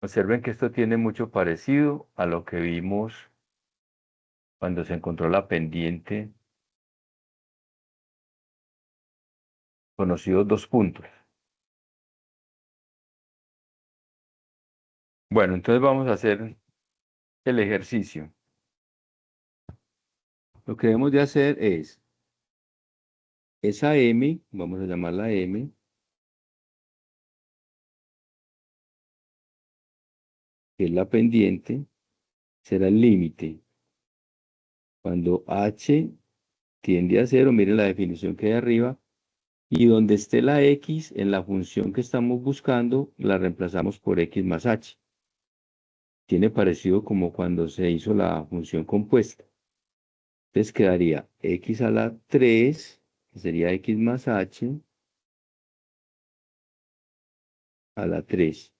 Observen que esto tiene mucho parecido a lo que vimos cuando se encontró la pendiente, conocidos dos puntos. Bueno, entonces vamos a hacer el ejercicio. Lo que debemos de hacer es esa M, vamos a llamarla M, que es la pendiente, será el límite. Cuando H tiende a cero, miren la definición que hay arriba, y donde esté la X en la función que estamos buscando, la reemplazamos por X más H. Tiene parecido como cuando se hizo la función compuesta. Entonces quedaría X a la 3, que sería X más H, a la 3,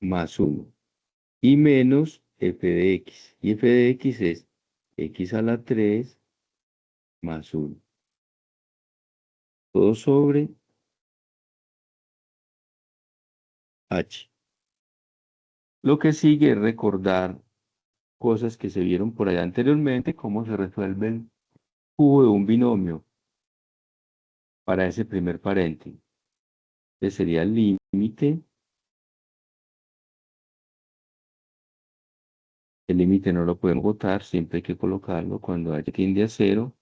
más 1. Y menos f de x. Y f de x es x a la 3 más 1. Todo sobre h. Lo que sigue es recordar cosas que se vieron por allá anteriormente, cómo se resuelve el cubo de un binomio para ese primer paréntesis. Este sería el límite. El límite no lo podemos botar, siempre hay que colocarlo cuando h tiende a 0.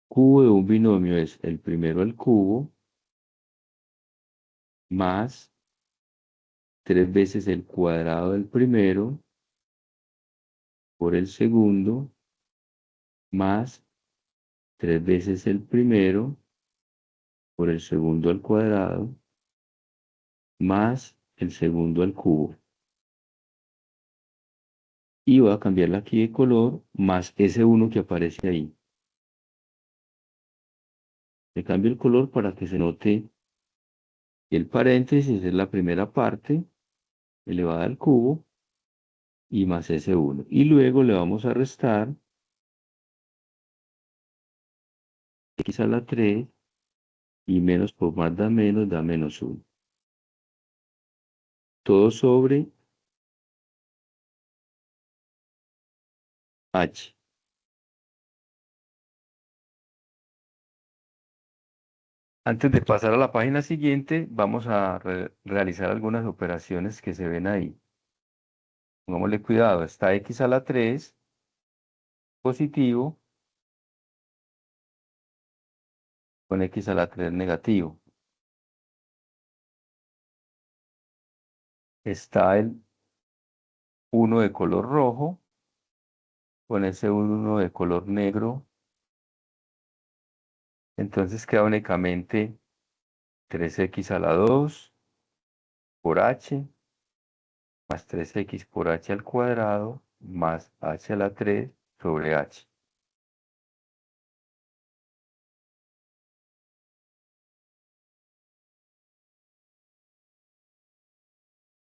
Cubo de un binomio es el primero al cubo más 3 veces el cuadrado del primero por el segundo más 3 veces el primero por el segundo al cuadrado más el segundo al cubo. Y voy a cambiarla aquí de color más ese 1 que aparece ahí. Le cambio el color para que se note el paréntesis es la primera parte elevada al cubo y más ese 1. Y luego le vamos a restar x a la 3 y menos por más da menos 1. Todo sobre h. Antes de pasar a la página siguiente, vamos a realizar algunas operaciones que se ven ahí. Pongámosle cuidado, está x a la 3 positivo con x a la 3 negativo. Está el 1 de color rojo con ese 1 de color negro. Entonces queda únicamente 3x a la 2 por h más 3x por h al cuadrado más h a la 3 sobre h.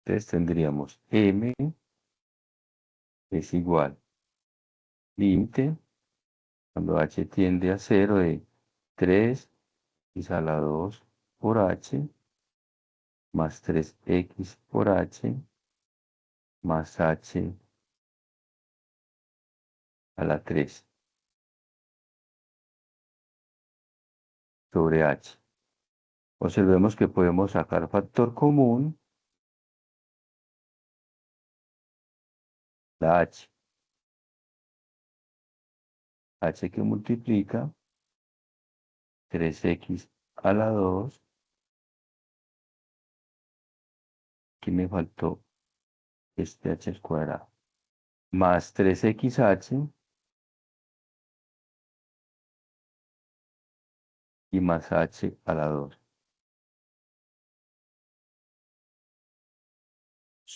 Entonces tendríamos m es igual límite cuando h tiende a 0 de 3x a la 2 por h más 3x por h más h a la 3 sobre h. Observemos que podemos sacar factor común, la h que multiplica 3x a la 2, aquí me faltó este h al cuadrado, más 3xh y más h a la 2.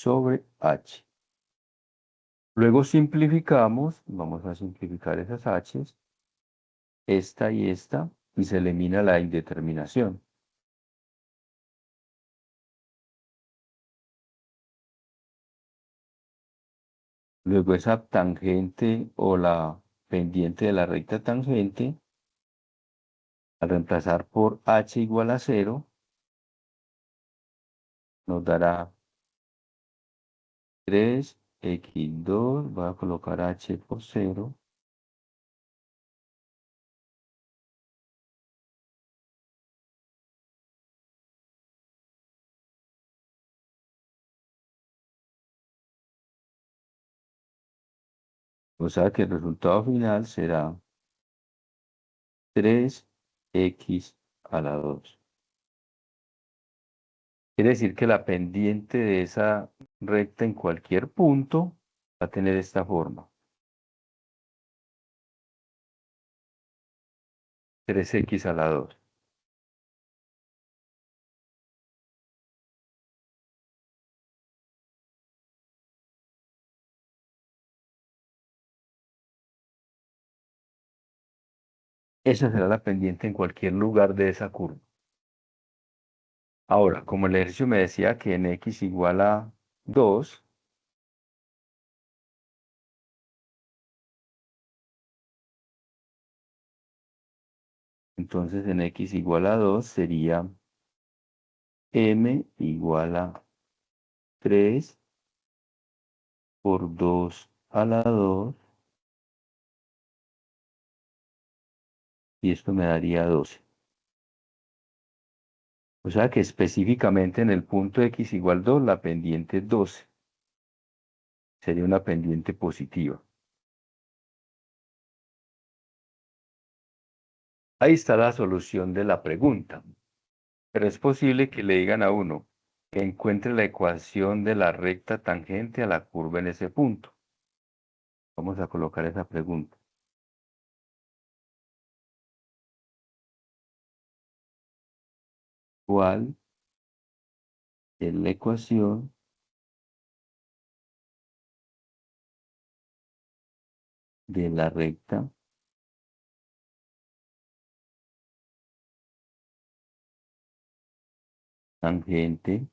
sobre h. Luego simplificamos, vamos a simplificar esas h's, esta, y se elimina la indeterminación. Luego esa tangente o la pendiente de la recta tangente, al reemplazar por h igual a 0, nos dará 3x2, voy a colocar h por 0, o sea que el resultado final será 3x a la 2. Quiere decir que la pendiente de esa recta en cualquier punto va a tener esta forma. 3x a la 2. Esa será la pendiente en cualquier lugar de esa curva. Ahora, como el ejercicio me decía que en x igual a 2, entonces en x igual a 2 sería m igual a 3 por 2 a la 2, y esto me daría 12. O sea que específicamente en el punto x igual 2, la pendiente es 12. Sería una pendiente positiva. Ahí está la solución de la pregunta. Pero es posible que le digan a uno que encuentre la ecuación de la recta tangente a la curva en ese punto. Vamos a colocar esa pregunta. ¿Cuál es la ecuación de la recta tangente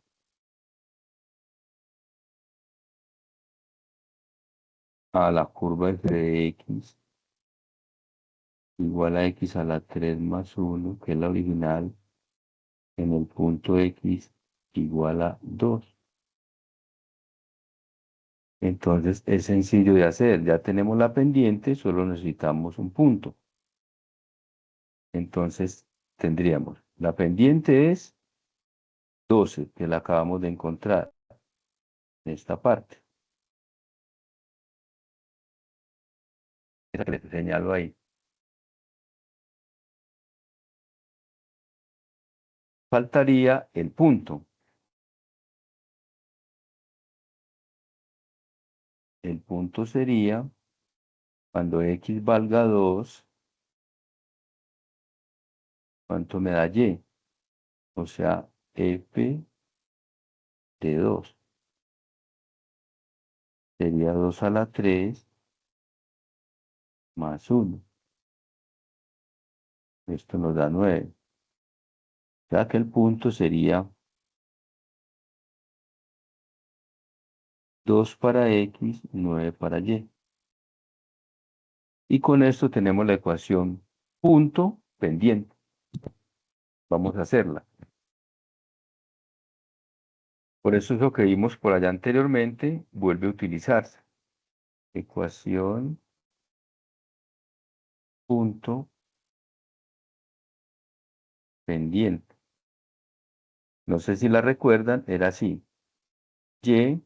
a la curva f de x igual a x a la 3 más 1, que es la original, en el punto x igual a 2? Entonces es sencillo de hacer. Ya tenemos la pendiente, solo necesitamos un punto. Entonces tendríamos, la pendiente es 12, que la acabamos de encontrar en esta parte. Esa que les señalo ahí. Faltaría el punto. El punto sería cuando x valga 2, ¿cuánto me da y? O sea, f de 2 sería 2 a la 3 más 1. Esto nos da 9. O sea que el punto sería 2 para x, 9 para y. Y con esto tenemos la ecuación punto pendiente. Vamos a hacerla. Por eso eso que vimos por allá anteriormente vuelve a utilizarse. Ecuación punto pendiente. No sé si la recuerdan, era así. Y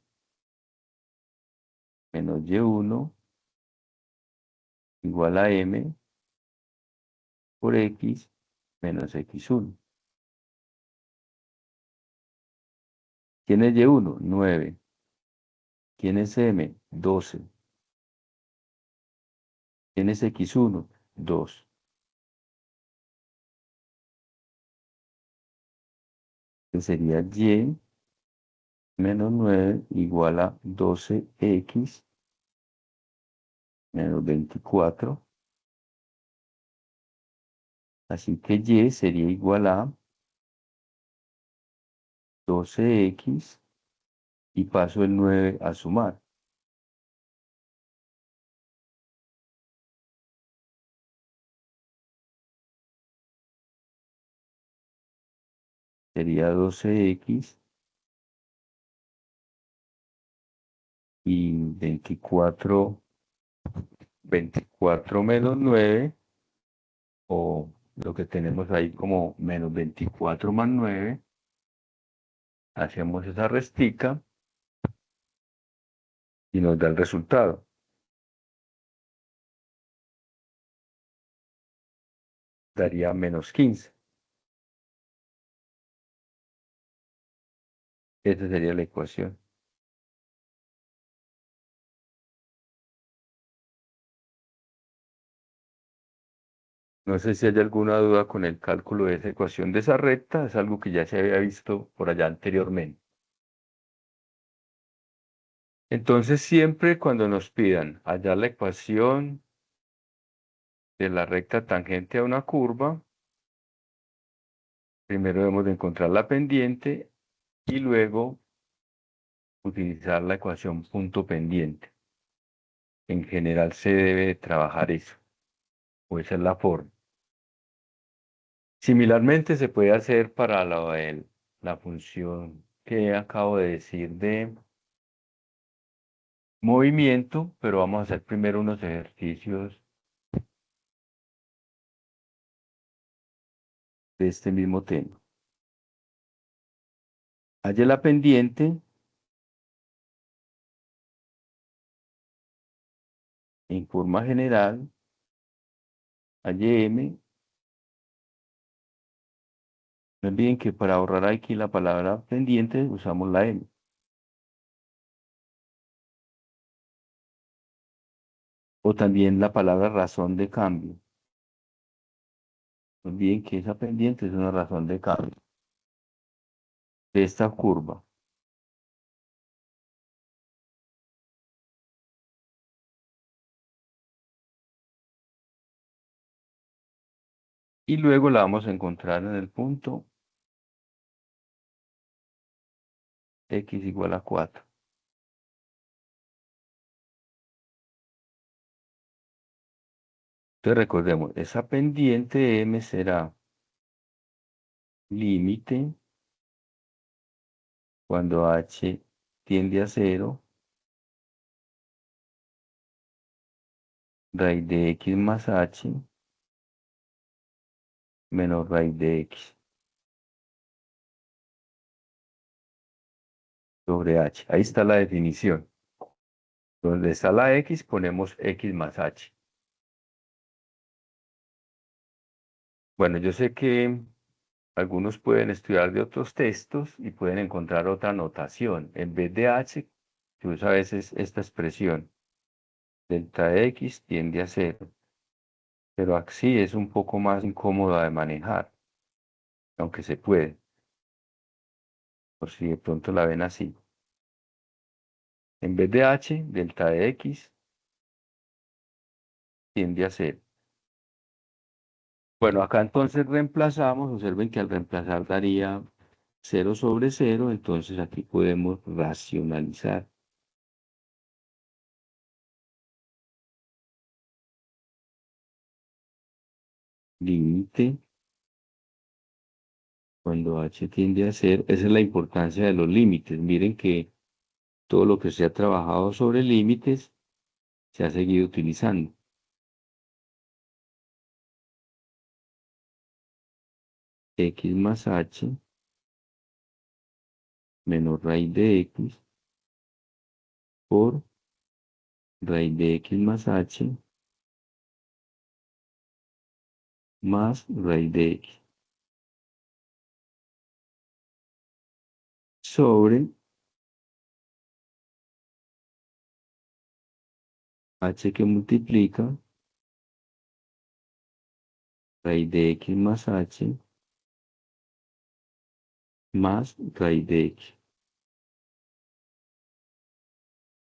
menos y1 igual a m por x menos x1. ¿Quién es y1? 9. ¿Quién es m? 12. ¿Quién es x1? 2. Que sería y menos 9 igual a 12x menos 24. Así que y sería igual a 12x y paso el 9 a sumar. Sería 12x y 24 menos 9, o lo que tenemos ahí como menos 24 más 9. Hacemos esa restica y nos da el resultado. Daría menos 15. Esa sería la ecuación. No sé si hay alguna duda con el cálculo de esa ecuación de esa recta. Es algo que ya se había visto por allá anteriormente. Entonces, siempre cuando nos pidan hallar la ecuación de la recta tangente a una curva, primero debemos de encontrar la pendiente y luego utilizar la ecuación punto pendiente. En general se debe trabajar eso, o esa es la forma. Similarmente se puede hacer para la función que acabo de decir de movimiento, pero vamos a hacer primero unos ejercicios de este mismo tema. Halle la pendiente en forma general, halle m. No olviden que para ahorrar aquí la palabra pendiente usamos la m. O también la palabra razón de cambio. No olviden que esa pendiente es una razón de cambio de esta curva. Y luego la vamos a encontrar en el punto x igual a 4. Entonces recordemos, esa pendiente m será límite cuando h tiende a 0, raíz de x más h menos raíz de x sobre h. Ahí está la definición. Donde está la x ponemos x más h. Bueno, yo sé que algunos pueden estudiar de otros textos y pueden encontrar otra notación. En vez de h, se usa a veces esta expresión. Delta x tiende a 0. Pero así es un poco más incómoda de manejar, aunque se puede, por si de pronto la ven así. En vez de h, delta de x tiende a 0. Bueno, acá entonces reemplazamos, observen que al reemplazar daría 0 sobre 0, entonces aquí podemos racionalizar. Límite cuando h tiende a 0, esa es la importancia de los límites. Miren que todo lo que se ha trabajado sobre límites se ha seguido utilizando. X más h menos raíz de x por raíz de x más h más raíz de x sobre h que multiplica raíz de x más h más raíz de x.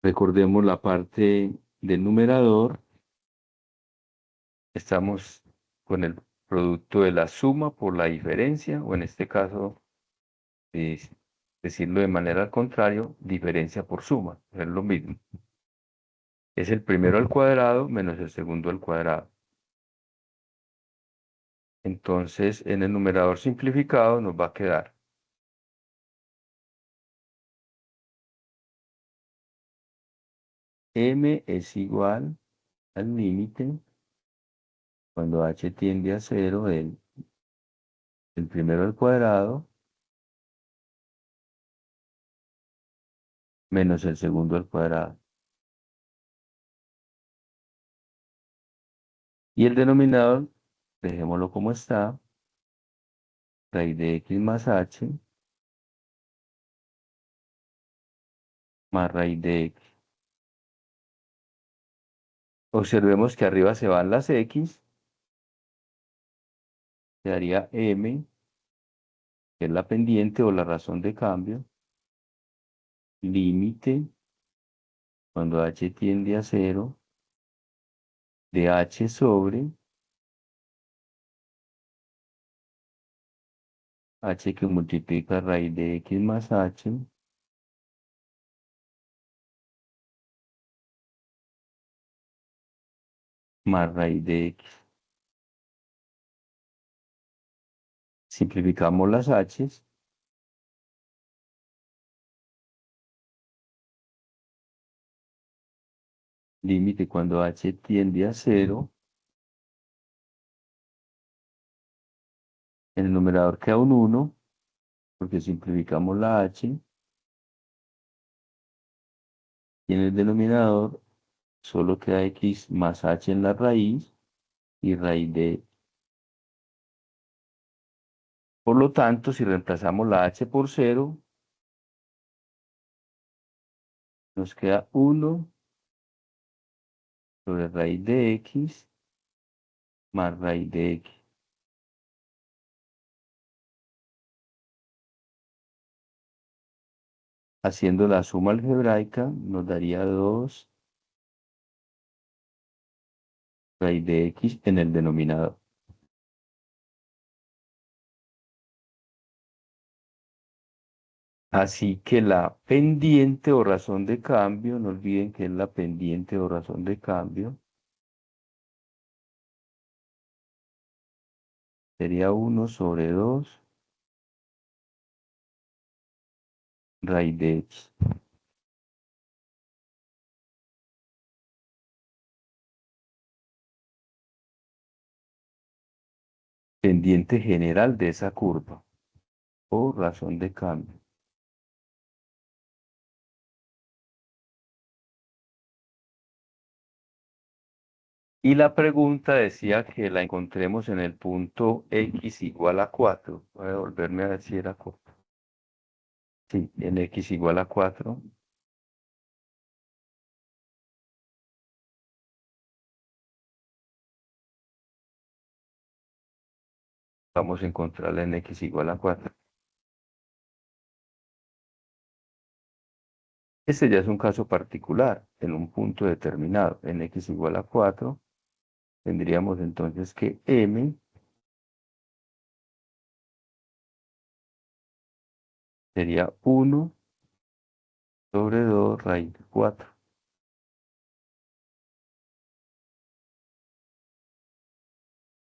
Recordemos la parte del numerador. Estamos con el producto de la suma por la diferencia, o en este caso, eh, decirlo de manera al contrario, diferencia por suma, es lo mismo. Es el primero al cuadrado menos el segundo al cuadrado. Entonces, en el numerador simplificado nos va a quedar m es igual al límite cuando h tiende a cero el primero al cuadrado menos el segundo al cuadrado. Y el denominador, dejémoslo como está, raíz de x más h más raíz de x. Observemos que arriba se van las x, quedaría m, que es la pendiente o la razón de cambio, límite, cuando h tiende a cero, de h sobre h que multiplica raíz de x más h más raíz de x. Simplificamos las h's. Límite cuando h tiende a cero. En el numerador queda un 1, porque simplificamos la h. Y en el denominador solo queda x más h en la raíz y raíz de x. Por lo tanto, si reemplazamos la h por cero, nos queda 1 sobre raíz de x más raíz de x. Haciendo la suma algebraica nos daría 2 raíz de x en el denominador. Así que la pendiente o razón de cambio, no olviden que es la pendiente o razón de cambio, sería 1 sobre 2 raíz de x. Pendiente general de esa curva o razón de cambio. Y la pregunta decía que la encontremos en el punto x igual a 4. Voy a volverme a decir a 4. Sí, en x igual a 4. Vamos a encontrarla en x igual a 4. Este ya es un caso particular, en un punto determinado, en x igual a 4. Tendríamos entonces que m sería 1 sobre 2 raíz de 4.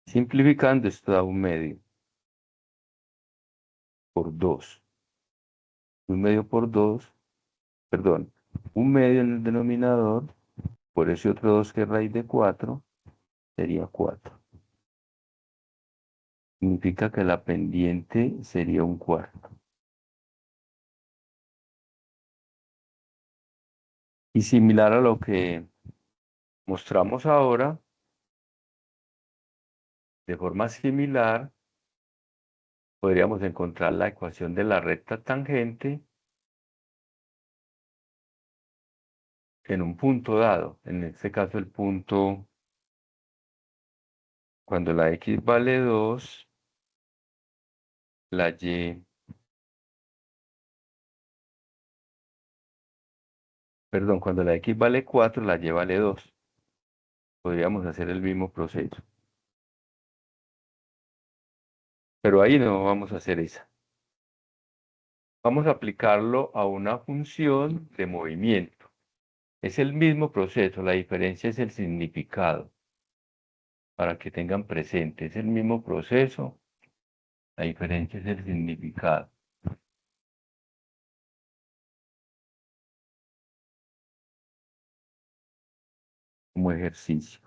Simplificando, esto da un medio por 2. Un medio por 2, perdón, un medio en el denominador, por ese otro 2 que es raíz de 4, sería 4. Significa que la pendiente sería un cuarto. Y similar a lo que mostramos ahora, de forma similar, podríamos encontrar la ecuación de la recta tangente en un punto dado. En este caso, el punto cuando la x vale 2, la y Perdón, cuando la x vale 4, la y vale 2. Podríamos hacer el mismo proceso. Pero ahí no vamos a hacer esa. Vamos a aplicarlo a una función de movimiento. Es el mismo proceso, la diferencia es el significado, para que tengan presente. Es el mismo proceso, la diferencia es el significado. Como ejercicio.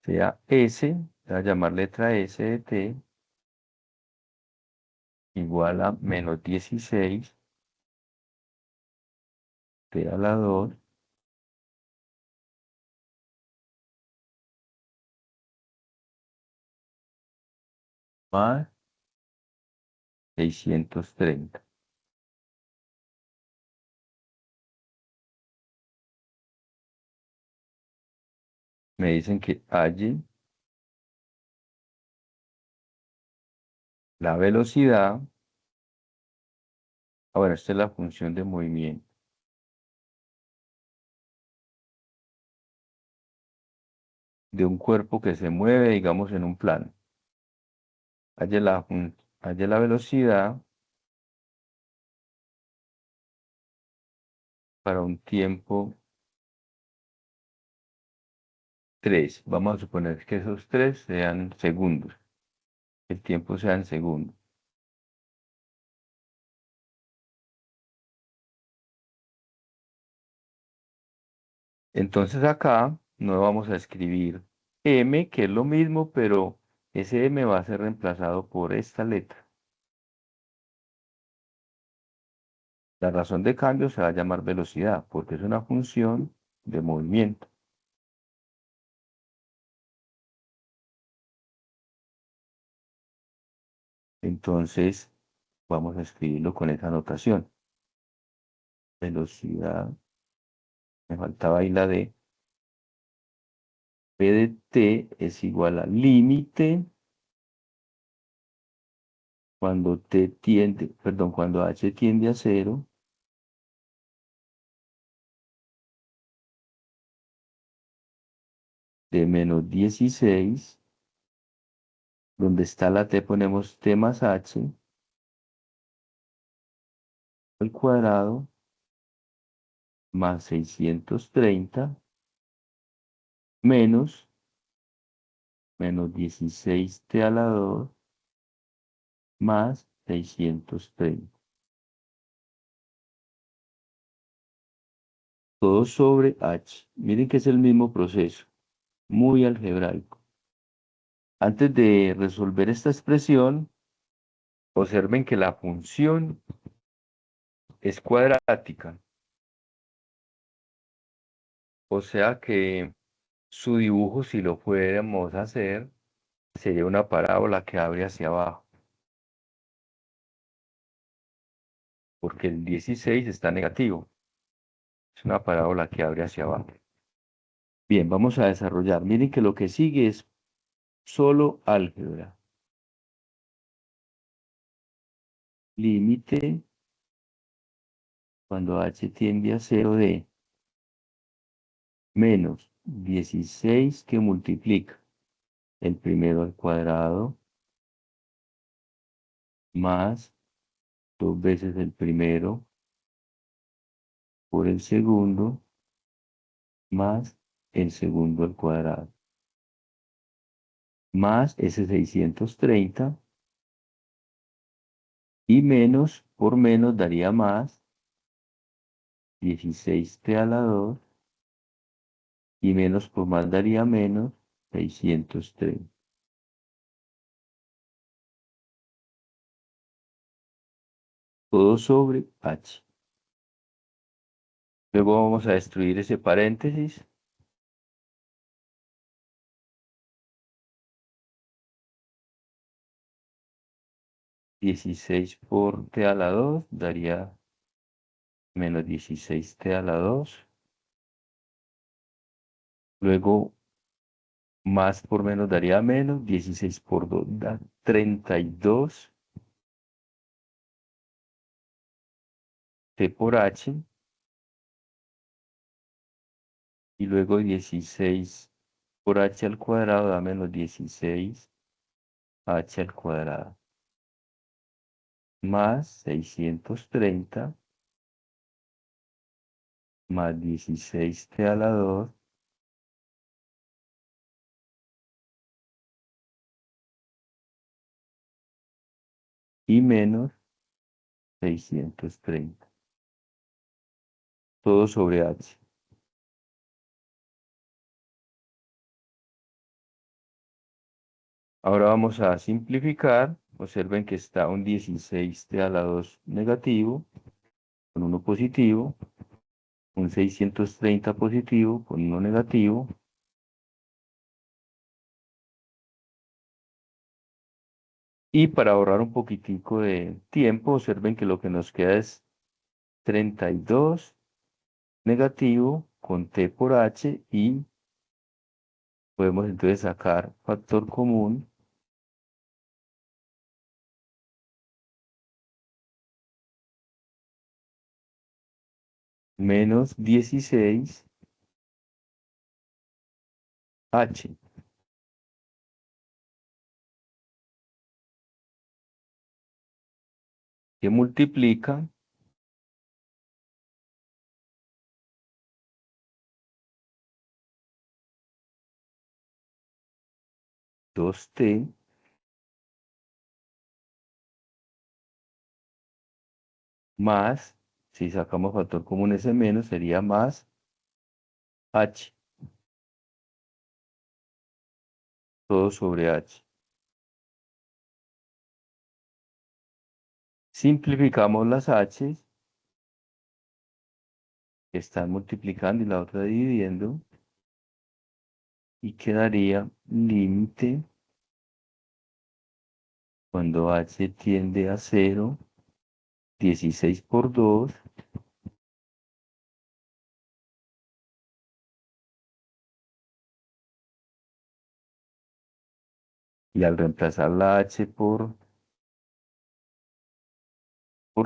Sea S, voy a llamar letra S de t, igual a menos 16 t a la 2 más 630. Me dicen que allí la velocidad, bueno, esta es la función de movimiento de un cuerpo que se mueve, digamos, en un plano. Halle la velocidad para un tiempo 3. Vamos a suponer que esos 3 sean segundos. El tiempo sea en segundos. Entonces acá no vamos a escribir m, que es lo mismo, pero ese m va a ser reemplazado por esta letra. La razón de cambio se va a llamar velocidad, porque es una función de movimiento. Entonces, vamos a escribirlo con esa notación. Velocidad, me faltaba ahí la D. P de t es igual a límite cuando t tiende, perdón, cuando h tiende a 0, de menos 16, donde está la t ponemos t más h, al cuadrado, más 630, menos, menos 16t a la 2, más 630. Todo sobre h. Miren que es el mismo proceso, muy algebraico. Antes de resolver esta expresión, observen que la función es cuadrática, o sea que su dibujo, si lo fuéramos a hacer, sería una parábola que abre hacia abajo, porque el 16 está negativo. Es una parábola que abre hacia abajo. Bien, vamos a desarrollar. Miren que lo que sigue es solo álgebra. Límite cuando h tiende a 0 de menos 16 que multiplica el primero al cuadrado más 2 veces el primero por el segundo más el segundo al cuadrado más ese 630 y menos por menos daría más 16t a la 2 y menos por más daría menos 630. Todo sobre h. Luego vamos a destruir ese paréntesis. 16 por t a la 2 daría menos 16t a la 2. Luego más por menos daría menos. 16 por 2 da 32. t por h, y luego 16 por h al cuadrado da menos 16 h al cuadrado, más 630 más 16t a la 2 y menos 630, todo sobre h. Ahora vamos a simplificar. Observen que está un 16t a la 2 negativo con uno positivo, un 630 positivo con uno negativo, y para ahorrar un poquitico de tiempo, observen que lo que nos queda es 32 negativo con t por h, y podemos entonces sacar factor común menos 16h, que multiplica 2t más, si sacamos factor común ese menos, sería más h, todo sobre h. Simplificamos las h, que están multiplicando y la otra dividiendo, y quedaría límite cuando h tiende a 0, 16 por 2, y al reemplazar la h por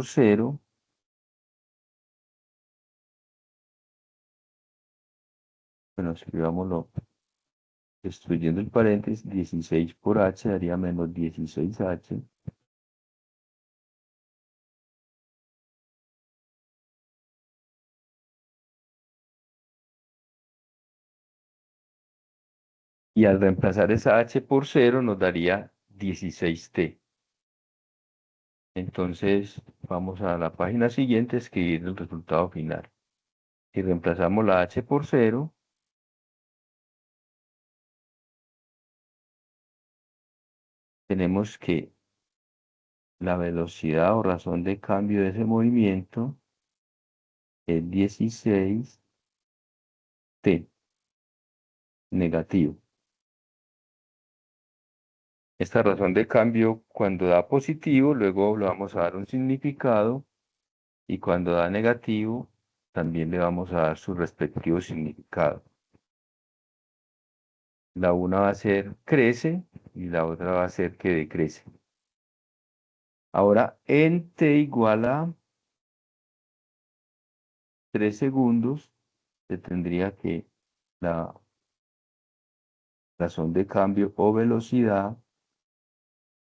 0, bueno, escribámoslo destruyendo el paréntesis, 16 por h daría menos 16h, y al reemplazar esa h por 0 nos daría 16t. Entonces vamos a la página siguiente a escribir el resultado final. Si reemplazamos la h por 0, tenemos que la velocidad o razón de cambio de ese movimiento es 16t negativo. Esta razón de cambio, cuando da positivo, luego le vamos a dar un significado, y cuando da negativo, también le vamos a dar su respectivo significado. La una va a ser crece y la otra va a ser que decrece. Ahora, en t igual a 3 segundos, se tendría que la razón de cambio o velocidad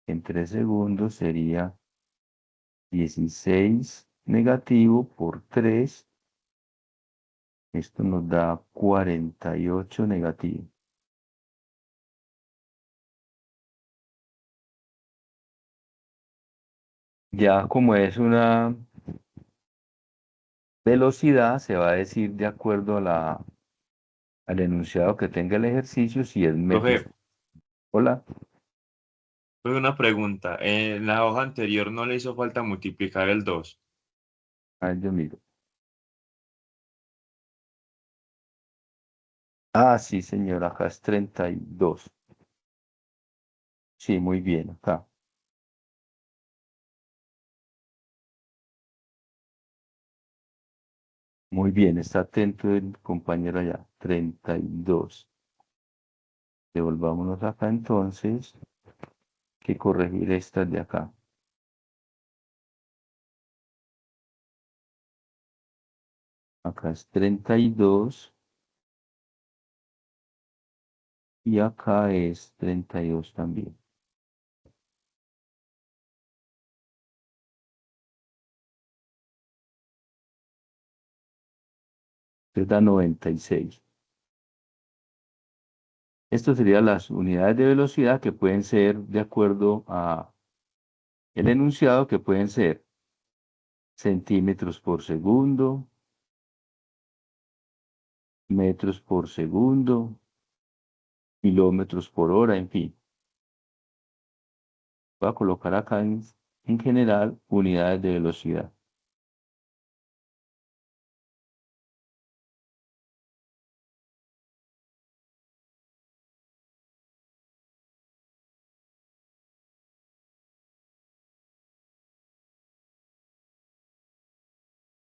en 3 segundos sería 16 negativo por 3. Esto nos da 48 negativo. Ya como es una velocidad, se va a decir de acuerdo al enunciado que tenga el ejercicio, si es metros. Profe, Hola, profe, una pregunta. En la hoja anterior no le hizo falta multiplicar el 2. ahí yo miro. Ah, sí, señora, acá es 32. Sí, muy bien, acá. Muy bien, está atento el compañero allá. 32. Devolvámonos acá entonces, que corregir estas de acá. Acá es 32 y acá es 32 también. Entonces da 96. Estas serían las unidades de velocidad que pueden ser de acuerdo a el enunciado, que pueden ser centímetros por segundo, metros por segundo, kilómetros por hora, en fin. Voy a colocar acá en general unidades de velocidad.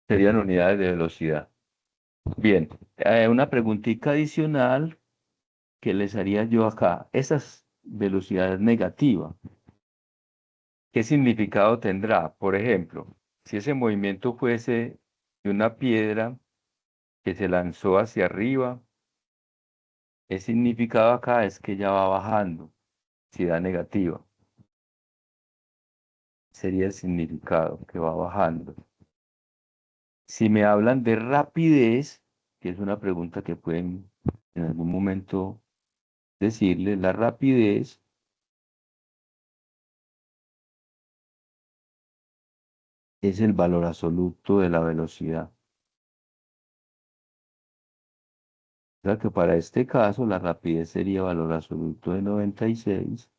Serían unidades de velocidad. Bien, una preguntita adicional que les haría yo acá. Esas velocidades negativas, ¿qué significado tendrá? Por ejemplo, si ese movimiento fuese de una piedra que se lanzó hacia arriba, el significado acá es que ya va bajando, si da negativa. Sería el significado que va bajando. Si me hablan de rapidez, que es una pregunta que pueden en algún momento decirle, la rapidez es el valor absoluto de la velocidad. O sea que para este caso la rapidez sería valor absoluto de 96,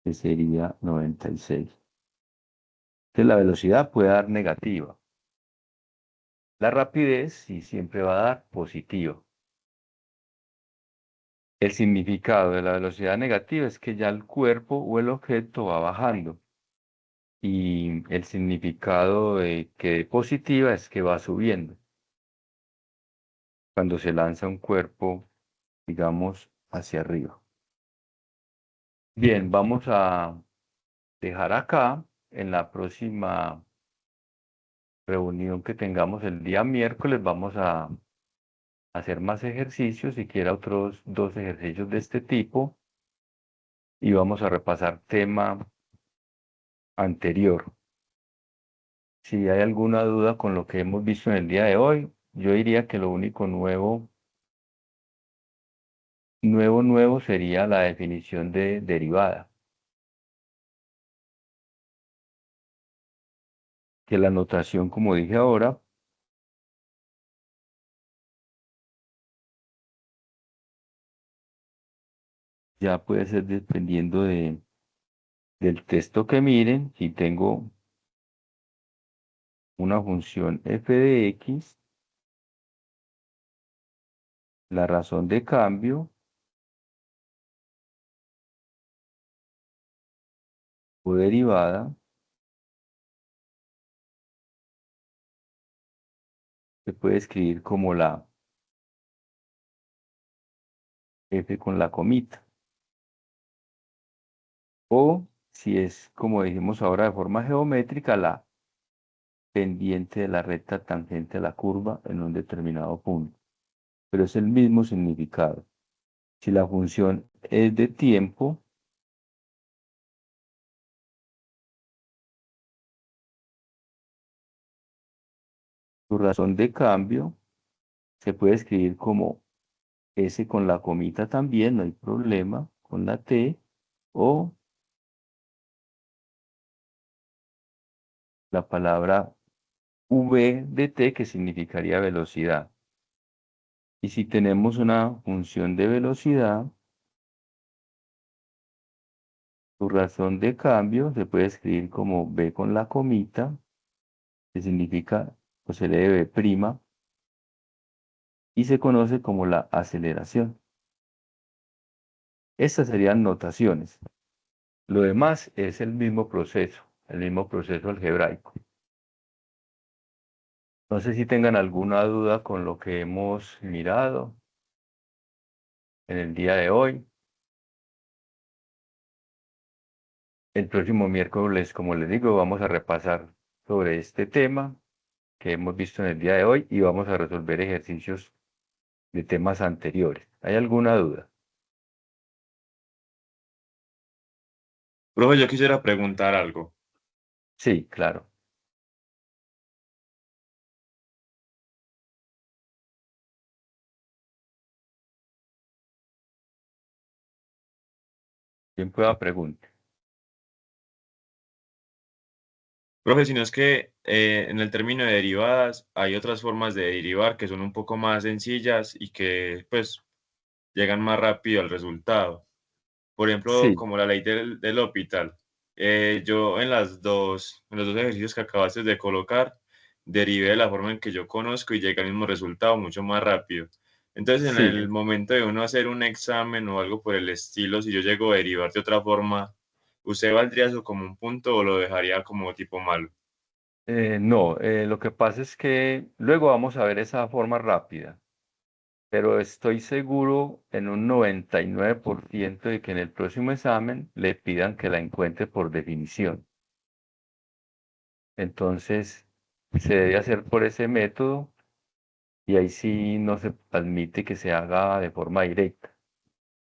que sería 96. Entonces la velocidad puede dar negativa. La rapidez sí siempre va a dar positiva. El significado de la velocidad negativa es que ya el cuerpo o el objeto va bajando. Y el significado de que positiva es que va subiendo. Cuando se lanza un cuerpo, digamos, hacia arriba. Bien, vamos a dejar acá. En la próxima reunión que tengamos el día miércoles vamos a hacer más ejercicios, siquiera otros 2 ejercicios de este tipo, y vamos a repasar tema anterior. Si hay alguna duda con lo que hemos visto en el día de hoy, yo diría que lo único nuevo sería la definición de derivada, que la notación, como dije ahora, ya puede ser dependiendo del texto que miren. Si tengo una función f de x, la razón de cambio o derivada se puede escribir como la f con la comita. O si es, como dijimos ahora, de forma geométrica, la pendiente de la recta tangente a la curva en un determinado punto. Pero es el mismo significado. Si la función es de tiempo, su razón de cambio se puede escribir como S con la comita también, no hay problema, con la T, o la palabra V de T, que significaría velocidad. Y si tenemos una función de velocidad, su razón de cambio se puede escribir como V con la comita, que significa, o se lee V', y se conoce como la aceleración. Estas serían notaciones. Lo demás es el mismo proceso algebraico. No sé si tengan alguna duda con lo que hemos mirado en el día de hoy. El próximo miércoles, como les digo, vamos a repasar sobre este tema que hemos visto en el día de hoy y vamos a resolver ejercicios de temas anteriores. ¿Hay alguna duda? Profe, yo quisiera preguntar algo. Sí, claro. ¿Quién pueda preguntar? Profe, si no es que en el término de derivadas hay otras formas de derivar que son un poco más sencillas y que pues llegan más rápido al resultado. Por ejemplo, Sí, como la ley del hospital. Yo en los dos ejercicios que acabaste de colocar, derivé de la forma en que yo conozco y llegué al mismo resultado mucho más rápido. Entonces, en sí. el momento de uno hacer un examen o algo por el estilo, si yo llego a derivar de otra forma, ¿usted valdría eso como un punto o lo dejaría como tipo malo? No, lo que pasa es que luego vamos a ver esa forma rápida, pero estoy seguro en un 99% de que en el próximo examen le pidan que la encuentre por definición. Entonces, se debe hacer por ese método y ahí sí no se admite que se haga de forma directa.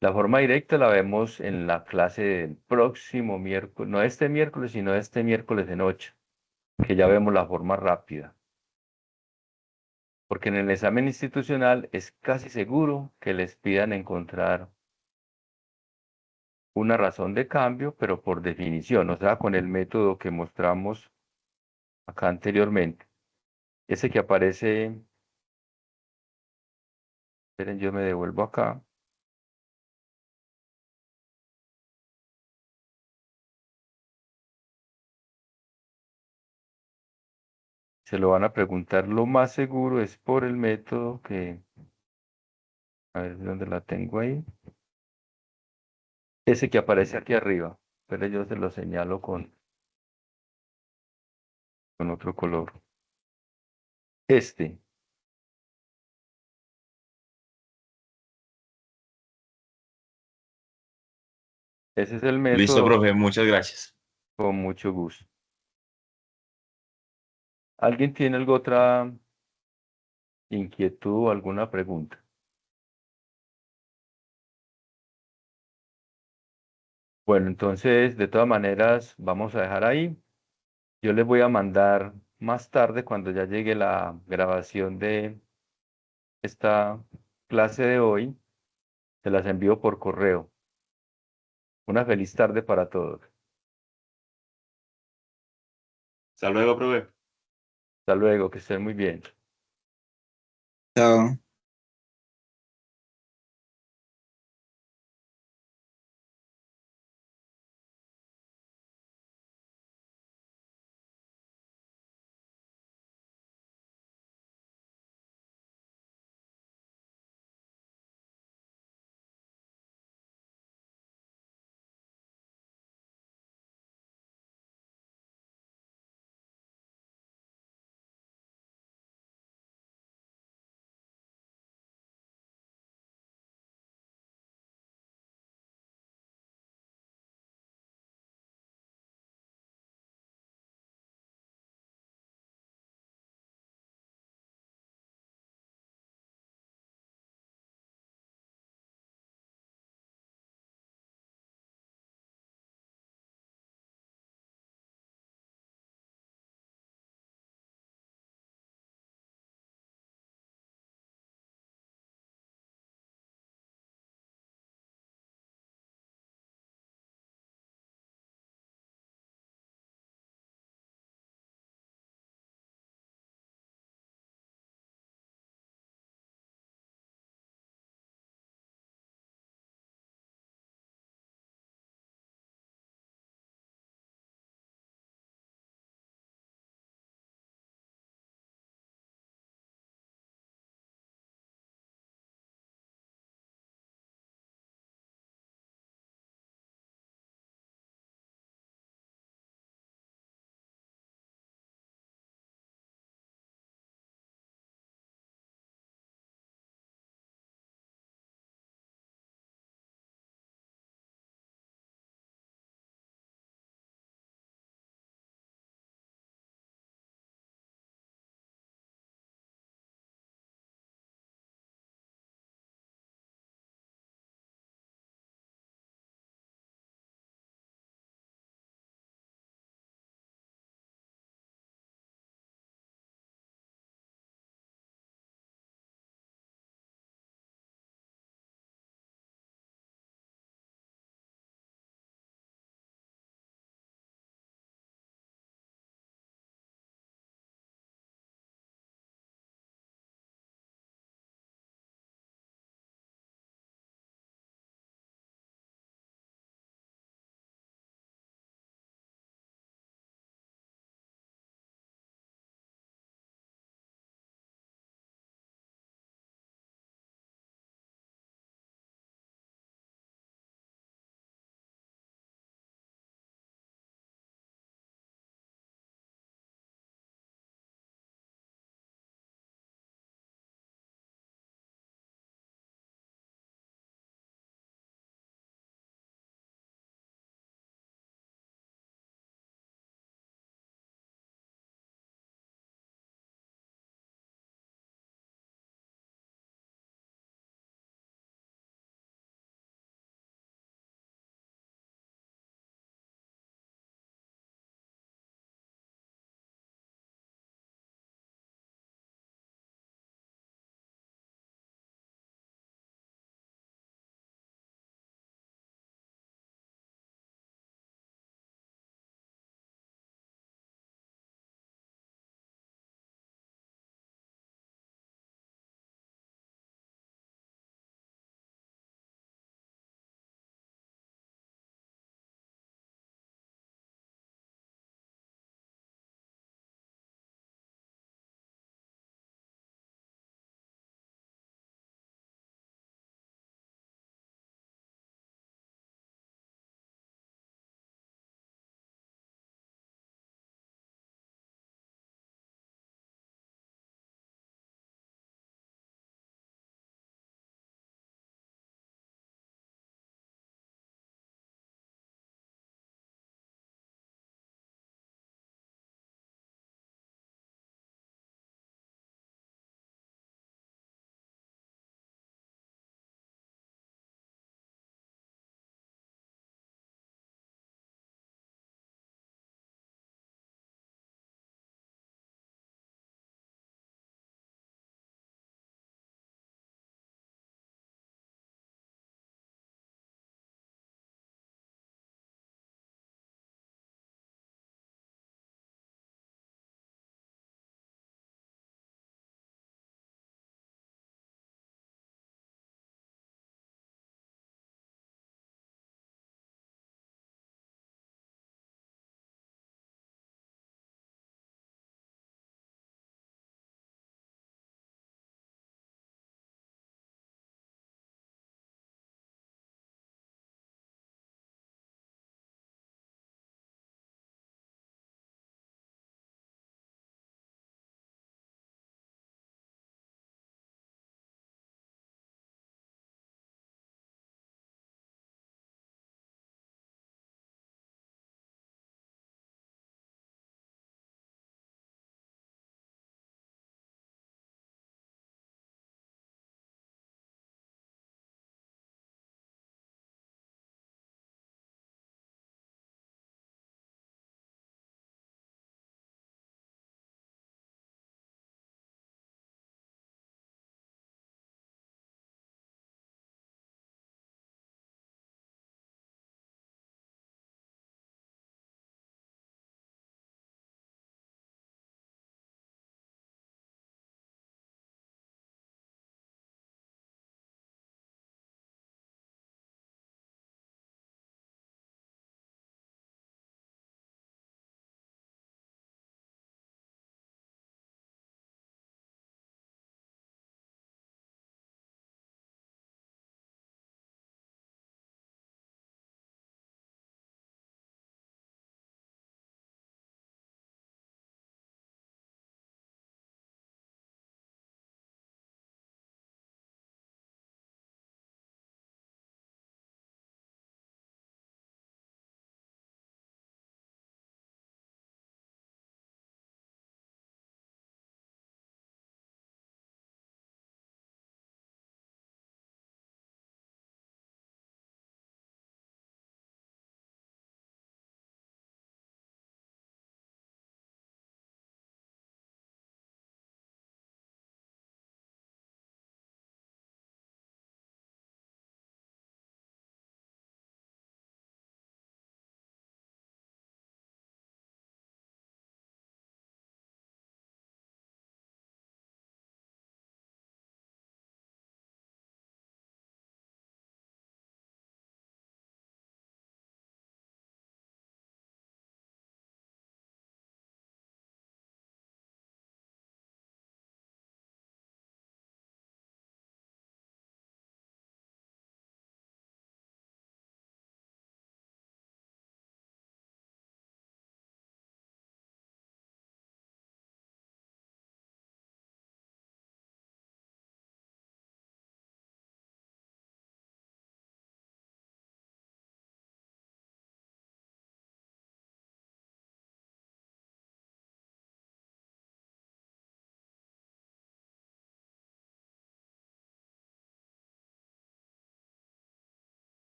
La forma directa la vemos en la clase del próximo miércoles, no este miércoles, sino este miércoles en 8, que ya vemos la forma rápida. Porque en el examen institucional es casi seguro que les pidan encontrar una razón de cambio, pero por definición, o sea, con el método que mostramos acá anteriormente. Ese que aparece, esperen, yo me devuelvo acá, se lo van a preguntar, lo más seguro es por el método que, a ver dónde la tengo ahí, ese que aparece aquí arriba, pero yo se lo señalo con otro color. Este, ese es el Listo, método profe, muchas gracias. con mucho gusto. ¿Alguien tiene alguna otra inquietud o alguna pregunta? Bueno, entonces, de todas maneras, vamos a dejar ahí. Yo les voy a mandar más tarde, cuando ya llegue la grabación de esta clase de hoy, se las envío por correo. Una feliz tarde para todos. Hasta luego, profe. Hasta luego, que estén muy bien. Chao.